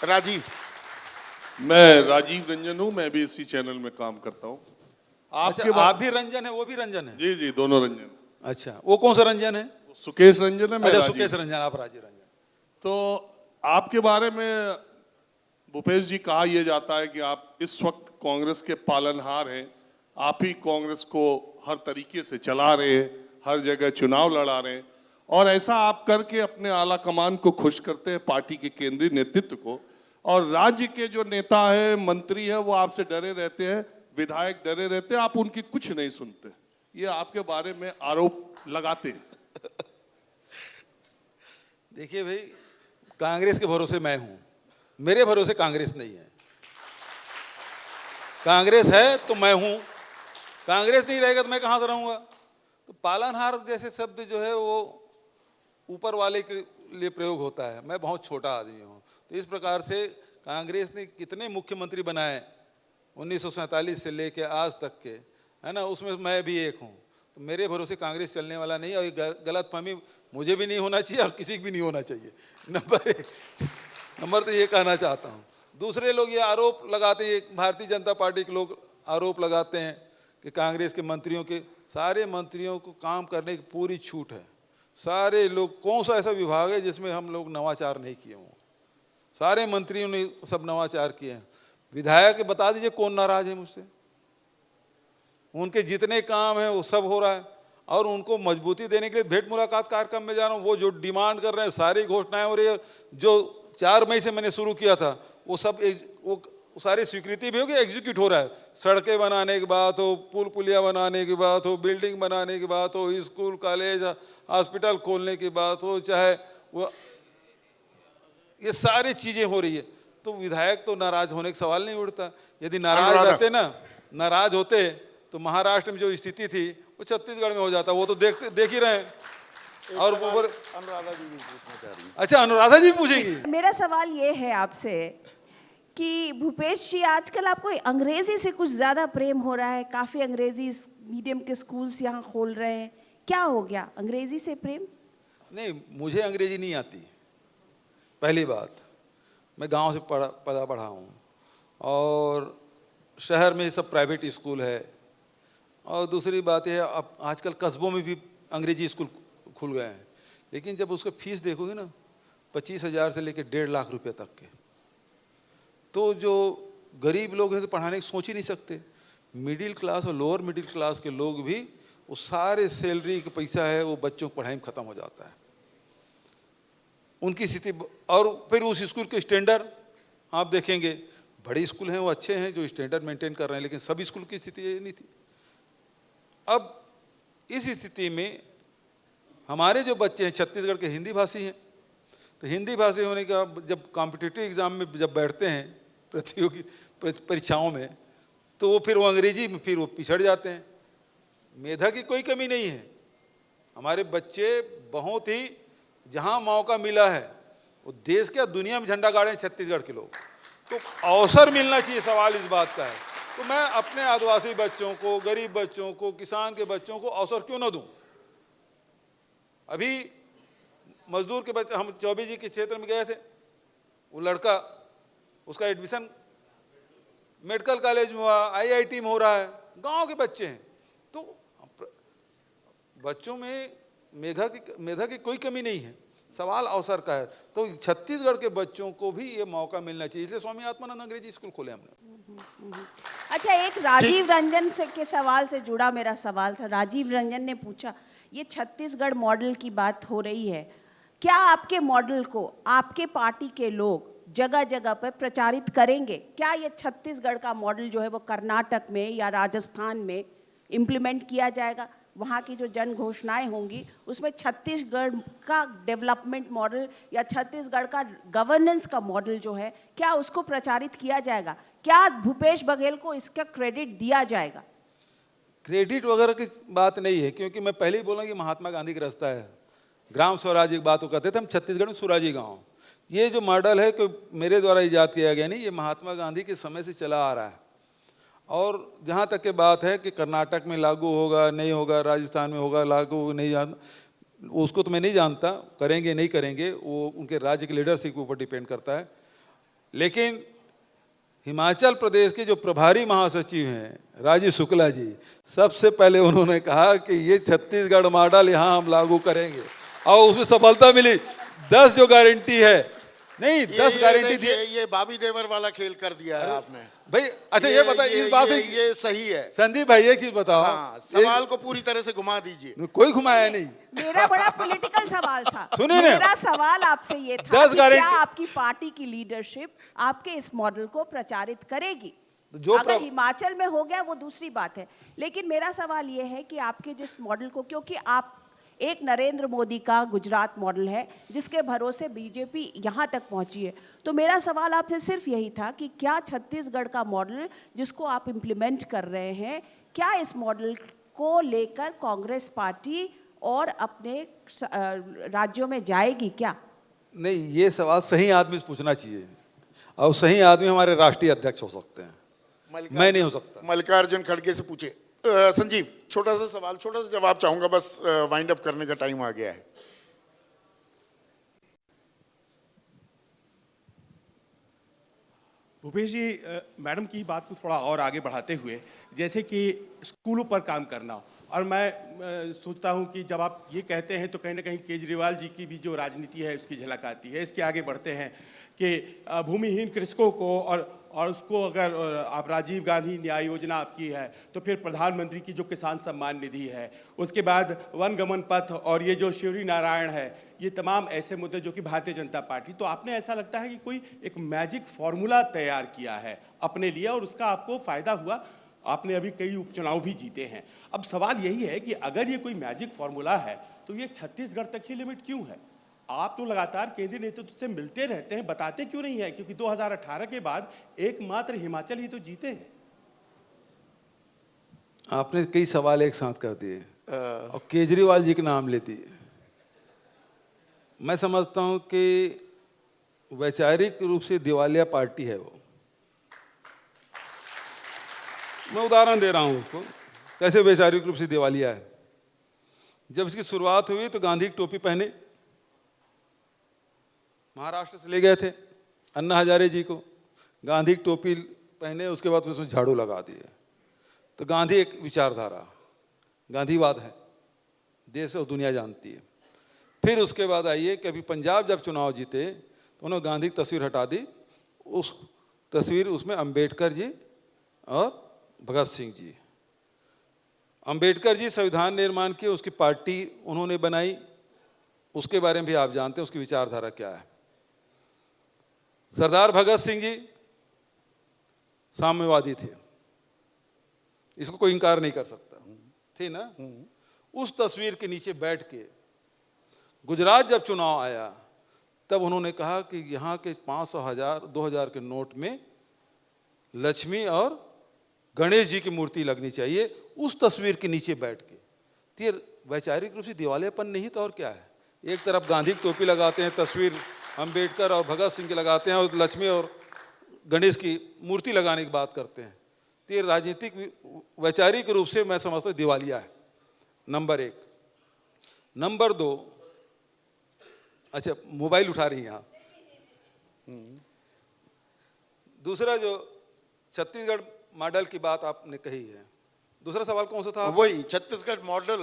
राजीव। मैं राजीव रंजन हूँ, मैं भी इसी चैनल में काम करता हूँ। अच्छा, आप भी रंजन है, वो भी रंजन है? जी, दोनों रंजन। अच्छा, वो कौन सा रंजन है? सुकेश रंजन है, मैं अच्छा, राजीव। सुकेश रंजन, आप राजीव रंजन। तो आपके बारे में भूपेश जी कहा यह जाता है कि आप इस वक्त कांग्रेस के पालनहार हैं, आप ही कांग्रेस को हर तरीके से चला रहे हैं, हर जगह चुनाव लड़ा रहे हैं, और ऐसा आप करके अपने आला कमान को खुश करते हैं, पार्टी के केंद्रीय नेतृत्व को, और राज्य के जो नेता है, मंत्री है, वो आपसे डरे रहते हैं, विधायक डरे रहते हैं, आप उनकी कुछ नहीं सुनते। ये आपके बारे में आरोप लगाते हैं। देखिए भाई, कांग्रेस के भरोसे मैं हूं, मेरे भरोसे कांग्रेस नहीं है। कांग्रेस है तो मैं हूं, कांग्रेस नहीं रहेगा तो मैं कहां से रहूंगा? तो पालनहार जैसे शब्द जो है वो ऊपर वाले के लिए प्रयोग होता है, मैं बहुत छोटा आदमी हूं। तो इस प्रकार से कांग्रेस ने कितने मुख्यमंत्री बनाए 1947 से लेके आज तक के, है ना, उसमें मैं भी एक हूं। तो मेरे भरोसे कांग्रेस चलने वाला नहीं, और ये गलतफहमी मुझे भी नहीं होना चाहिए और किसी को भी नहीं होना चाहिए। नंबर तो ये कहना चाहता हूँ। दूसरे लोग ये आरोप लगाते हैं, भारतीय जनता पार्टी के लोग आरोप लगाते हैं कि कांग्रेस के मंत्रियों के, सारे मंत्रियों को काम करने की पूरी छूट है। सारे लोग, कौन सा ऐसा विभाग है जिसमें हम लोग नवाचार नहीं किए हों? सारे मंत्रियों ने सब नवाचार किए हैं। विधायक बता दीजिए कौन नाराज है मुझसे? उनके जितने काम है वो सब हो रहा है, और उनको मजबूती देने के लिए भेंट मुलाकात कार्यक्रम में जा रहा हूँ। वो जो डिमांड कर रहे हैं, सारी घोषणाएं हो रही है, जो 4 मई से मैंने शुरू किया था वो सब वो सारी स्वीकृति भी होगी, एग्जीक्यूट हो रहा है। सड़कें बनाने की बात हो, पुल पुलिया बनाने की बात हो, बिल्डिंग बनाने की बात हो, स्कूल कॉलेज हॉस्पिटल खोलने की बात हो, चाहे वो, ये सारी चीजें हो रही है। तो विधायक तो नाराज होने का सवाल नहीं उठता। यदि नाराज रहते ना, नाराज होते तो महाराष्ट्र में जो स्थिति थी वो छत्तीसगढ़ में हो जाता। वो तो देख ही रहे हैं। और अनुराधा जी भी पूछना चाह रही हैं। अच्छा, अनुराधा जी पूछेंगी। मेरा सवाल ये है आपसे कि भूपेश जी, आजकल आपको अंग्रेजी से कुछ ज़्यादा प्रेम हो रहा है, काफ़ी अंग्रेजी मीडियम के स्कूल्स यहाँ खोल रहे हैं, क्या हो गया अंग्रेजी से प्रेम? नहीं, मुझे अंग्रेजी नहीं आती, पहली बात। मैं गांव से पढ़ा हूँ, और शहर में सब प्राइवेट स्कूल है। और दूसरी बात यह है, अब आजकल कस्बों में भी अंग्रेजी स्कूल खुल गए हैं, लेकिन जब उसका फीस देखोगे ना 25,000 से लेकर 1.5 लाख रुपए तक के, तो जो गरीब लोग हैं तो पढ़ाने की सोच ही नहीं सकते। मिडिल क्लास और लोअर मिडिल क्लास के लोग भी वो सारे सैलरी का पैसा है वो बच्चों को पढ़ाई में ख़त्म हो जाता है उनकी स्थिति। और फिर उस स्कूल के स्टैंडर्ड आप देखेंगे, बड़े स्कूल हैं वो अच्छे हैं जो स्टैंडर्ड मेंटेन कर रहे हैं, लेकिन सभी स्कूल की स्थिति ये नहीं थी। अब इस स्थिति में हमारे जो बच्चे हैं छत्तीसगढ़ के हिंदी भाषी हैं, तो हिंदी भाषी होने का जब कॉम्पिटिटिव एग्ज़ाम में जब बैठते हैं प्रतियोगी परीक्षाओं में, तो वो फिर वो अंग्रेजी में फिर वो पिछड़ जाते हैं। मेधा की कोई कमी नहीं है, हमारे बच्चे बहुत ही जहाँ मौका मिला है वो देश के दुनिया में झंडा गाड़े हैं छत्तीसगढ़ के लोग, तो अवसर मिलना चाहिए, सवाल इस बात का है। तो मैं अपने आदिवासी बच्चों को, गरीब बच्चों को, किसान के बच्चों को अवसर क्यों ना दूं। अभी मजदूर के बच्चे, हम चौबे जी के क्षेत्र में गए थे, वो लड़का उसका एडमिशन मेडिकल कॉलेज में हुआ, IIT में हो रहा है, गांव के बच्चे हैं। तो बच्चों में मेधा की कोई कमी नहीं है, सवाल अवसर का है। तो छत्तीसगढ़ के बच्चों को भी ये मौका मिलना चाहिए, इसलिए स्वामी आत्मानंद अंग्रेजी स्कूल खोले हमने। अच्छा, एक राजीव रंजन से के सवाल से जुड़ा मेरा सवाल था। राजीव रंजन ने पूछा, ये छत्तीसगढ़ मॉडल की बात हो रही है, क्या आपके मॉडल को आपके पार्टी के लोग जगह जगह पर प्रचारित करेंगे? क्या ये छत्तीसगढ़ का मॉडल जो है वो कर्नाटक में या राजस्थान में इम्प्लीमेंट किया जाएगा? वहाँ की जो जन घोषणाएं होंगी उसमें छत्तीसगढ़ का डेवलपमेंट मॉडल या छत्तीसगढ़ का गवर्नेंस का मॉडल जो है, क्या उसको प्रचारित किया जाएगा? क्या भूपेश बघेल को इसका क्रेडिट दिया जाएगा? क्रेडिट वगैरह की बात नहीं है, क्योंकि मैं पहले ही बोला कि महात्मा गांधी का रास्ता है, ग्राम स्वराज की बात वो कहते थे हम छत्तीसगढ़ में स्वराजी गांव। ये जो मॉडल है कि मेरे द्वारा इजाद किया गया नहीं, ये महात्मा गांधी के समय से चला आ रहा है। और जहाँ तक के बात है कि कर्नाटक में लागू होगा नहीं होगा, राजस्थान में होगा लागू नहीं, जानता उसको तो मैं नहीं जानता, करेंगे नहीं करेंगे वो उनके राज्य के लीडरशिप के ऊपर डिपेंड करता है। लेकिन हिमाचल प्रदेश के जो प्रभारी महासचिव हैं राजीव शुक्ला जी, सबसे पहले उन्होंने कहा कि ये छत्तीसगढ़ मॉडल यहाँ हम लागू करेंगे, और उसमें सफलता मिली। 10 जो गारंटी है, नहीं 10 गारंटी दी। ये बाबी देवर वाला खेल कर दिया है आपने भाई। अच्छा ये बताइए, इस बात से ये सही है संदीप भाई एक चीज बताओ। हाँ, सवाल को पूरी तरह से घुमा दीजिए। कोई घुमाया नहीं, मेरा बड़ा पॉलिटिकल सवाल था। सुनिए ना, मेरा सवाल आपसे ये था 10 कि गारंटी, क्या आपकी पार्टी की लीडरशिप आपके इस मॉडल को प्रचारित करेगी? जो अगर हिमाचल में हो गया वो दूसरी बात है, लेकिन मेरा सवाल ये है कि आपके जिस मॉडल को, क्योंकि आप एक नरेंद्र मोदी का गुजरात मॉडल है जिसके भरोसे बीजेपी यहाँ तक पहुँची है, तो मेरा सवाल आपसे सिर्फ यही था कि क्या छत्तीसगढ़ का मॉडल जिसको आप इम्प्लीमेंट कर रहे हैं, क्या इस मॉडल को लेकर कांग्रेस पार्टी और अपने राज्यों में जाएगी क्या? नहीं, ये सवाल सही आदमी से पूछना चाहिए, और सही आदमी हमारे राष्ट्रीय अध्यक्ष हो सकते हैं, मैं नहीं हो सकता। मल्लिकार्जुन खड़गे से पूछे। संजीव, छोटा सा सवाल, छोटा सा जवाब चाहूंगा, बस वाइंड अप करने का टाइम आ गया है। भूपेश जी, मैडम की बात को थोड़ा और आगे बढ़ाते हुए, जैसे कि स्कूलों पर काम करना, और मैं सोचता हूं कि जब आप ये कहते हैं तो कहीं ना कहीं केजरीवाल जी की भी जो राजनीति है उसकी झलक आती है। इसके आगे बढ़ते हैं कि भूमिहीन कृषकों को और उसको अगर आप राजीव गांधी न्याय योजना आपकी है, तो फिर प्रधानमंत्री की जो किसान सम्मान निधि है, उसके बाद वन गमन पथ और ये जो शिवरी नारायण है, ये तमाम ऐसे मुद्दे जो कि भारतीय जनता पार्टी, तो आपने ऐसा लगता है कि कोई एक मैजिक फॉर्मूला तैयार किया है अपने लिए और उसका आपको फायदा हुआ। आपने अभी कई उपचुनाव भी जीते हैं। अब सवाल यही है कि अगर ये कोई मैजिक फॉर्मूला है तो ये छत्तीसगढ़ तक ही लिमिट क्यों है? आप तो लगातार केंद्रीय नेतृत्व से मिलते रहते हैं, बताते क्यों नहीं है? क्योंकि 2018 के बाद एकमात्र हिमाचल ही तो जीते हैं। आपने कई सवाल एक साथ कर दिए और केजरीवाल जी के नाम ले दिए। मैं समझता हूं कि वैचारिक रूप से दिवालिया पार्टी है वो। मैं उदाहरण दे रहा हूं उसको, कैसे वैचारिक रूप से दिवालिया है। जब इसकी शुरुआत हुई तो गांधी की टोपी पहने महाराष्ट्र से ले गए थे अन्ना हजारे जी को, गांधी की टोपी पहने, उसके बाद उसमें झाड़ू लगा दिए। तो गांधी एक विचारधारा गांधीवाद है, देश और दुनिया जानती है। फिर उसके बाद आइए कि अभी पंजाब जब चुनाव जीते तो उन्होंने गांधी की तस्वीर हटा दी, उस तस्वीर उसमें अंबेडकर जी और भगत सिंह जी। अंबेडकर जी संविधान निर्माण किए, उसकी पार्टी उन्होंने बनाई, उसके बारे में भी आप जानते हैं उसकी विचारधारा क्या है। सरदार भगत सिंह जी साम्यवादी थे, इसको कोई इनकार नहीं कर सकता, थे ना। उस तस्वीर के नीचे बैठ के गुजरात जब चुनाव आया तब उन्होंने कहा कि यहाँ के 500, 1000, 2000 के नोट में लक्ष्मी और गणेश जी की मूर्ति लगनी चाहिए, उस तस्वीर के नीचे बैठ के। तो ये वैचारिक रूप से दिवालियापन नहीं तो और क्या है। एक तरफ गांधी की टोपी लगाते हैं, तस्वीर अंबेडकर और भगत सिंह की लगाते हैं, और लक्ष्मी और गणेश की मूर्ति लगाने की बात करते हैं। तो ये राजनीतिक वैचारिक रूप से मैं समझता हूँ दिवालिया है, नंबर 1। नंबर 2, अच्छा मोबाइल उठा रही हैं आप। दूसरा जो छत्तीसगढ़ मॉडल की बात आपने कही है, दूसरा सवाल कौन सा था? वही छत्तीसगढ़ मॉडल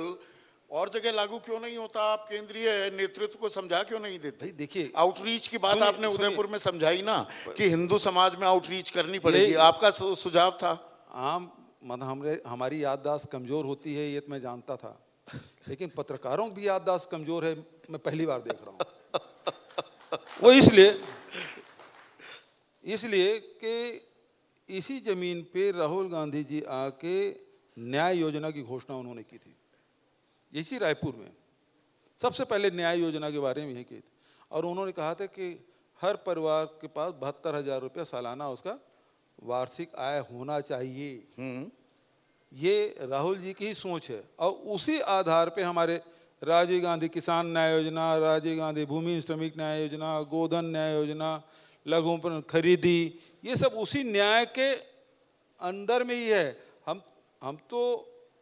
और जगह लागू क्यों नहीं होता? आप केंद्रीय नेतृत्व को समझा क्यों नहीं देते? भाई देखिए, आउटरीच की बात सुनिए, आपने सुनिए। उदयपुर में समझाई ना कि हिंदू समाज में आउटरीच करनी पड़ेगी, आपका सुझाव था। आम मतलब हमारी याददाश्त कमज़ोर होती है, ये तो मैं जानता था, लेकिन पत्रकारों की भी याददाश्त कमज़ोर है, मैं पहली बार देख रहा हूँ। वो इसलिए कि इसी ज़मीन पे राहुल गांधी जी आके न्याय योजना की घोषणा उन्होंने की थी, इसी रायपुर में सबसे पहले न्याय योजना के बारे में ही की थी। और उन्होंने कहा था कि हर परिवार के पास 72,000 रुपया सालाना उसका वार्षिक आय होना चाहिए। ये राहुल जी की ही सोच है, और उसी आधार पे हमारे राजीव गांधी किसान न्याय योजना, राजीव गांधी भूमि श्रमिक न्याय योजना, गोधन न्याय योजना, लघु खरीदी, ये सब उसी न्याय के अंदर में ही है। हम तो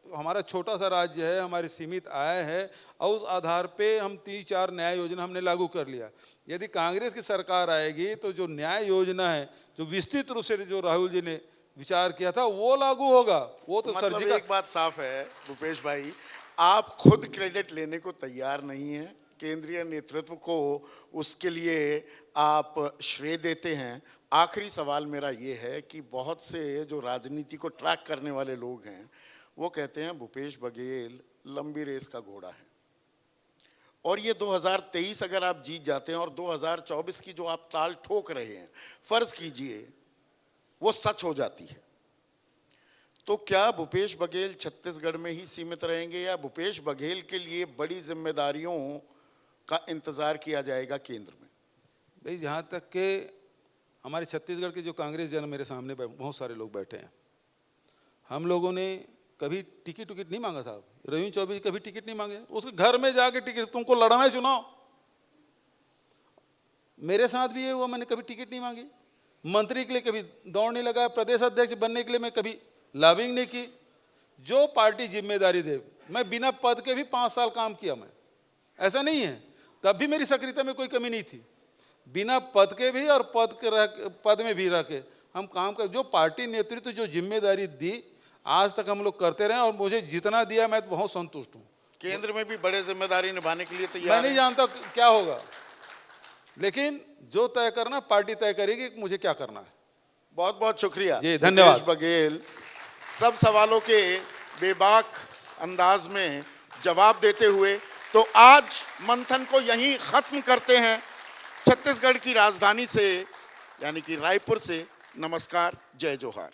हमारा छोटा सा राज्य है, हमारी सीमित आय है, और उस आधार पे हम 3-4 न्याय योजना हमने लागू कर लिया। यदि कांग्रेस की सरकार आएगी तो जो न्याय योजना है, जो विस्तृत रूप से जो राहुल जी ने विचार किया था, वो लागू होगा। वो तो मतलब सर्जिकल। एक बात साफ है भूपेश भाई, आप खुद क्रेडिट लेने को तैयार नहीं है, केंद्रीय नेतृत्व को उसके लिए आप श्रेय देते हैं। आखिरी सवाल मेरा ये है कि बहुत से जो राजनीति को ट्रैक करने वाले लोग हैं वो कहते हैं भूपेश बघेल लंबी रेस का घोड़ा है, और ये 2023 अगर आप जीत जाते हैं और 2024 की जो आप ताल ठोक रहे हैं, फर्ज कीजिए वो सच हो जाती है, तो क्या भूपेश बघेल छत्तीसगढ़ में ही सीमित रहेंगे, या भूपेश बघेल के लिए बड़ी जिम्मेदारियों का इंतजार किया जाएगा केंद्र में? भाई जहाँ तक के हमारे छत्तीसगढ़ के जो कांग्रेस जन मेरे सामने बहुत सारे लोग बैठे हैं, हम लोगों ने कभी टिकट नहीं मांगा साहब। रविंद्र चौबे जी कभी टिकट नहीं मांगे, उसके घर में जाके टिकट, तुमको लड़ना है चुनाव। मेरे साथ भी ये हुआ, मैंने कभी टिकट नहीं मांगी, मंत्री के लिए कभी दौड़ नहीं लगाया, प्रदेश अध्यक्ष बनने के लिए मैं कभी लॉबिंग नहीं की। जो पार्टी जिम्मेदारी दे, मैं बिना पद के भी 5 साल काम किया, मैं ऐसा नहीं है, तब भी मेरी सक्रियता में कोई कमी नहीं थी। बिना पद के भी और पद में भी रह के हम काम कर, जो पार्टी नेतृत्व जो जिम्मेदारी दी आज तक हम लोग करते रहे, और मुझे जितना दिया मैं तो बहुत संतुष्ट हूँ। केंद्र में भी बड़े जिम्मेदारी निभाने के लिए मैं तैयार नहीं हैं? जानता क्या होगा, लेकिन जो तय करना पार्टी तय करेगी कि मुझे क्या करना है। बहुत बहुत शुक्रिया जी, धन्यवाद। भूपेश बघेल सब सवालों के बेबाक अंदाज में जवाब देते हुए। तो आज मंथन को यहीं खत्म करते हैं। छत्तीसगढ़ की राजधानी से यानी कि रायपुर से नमस्कार, जय जोहार।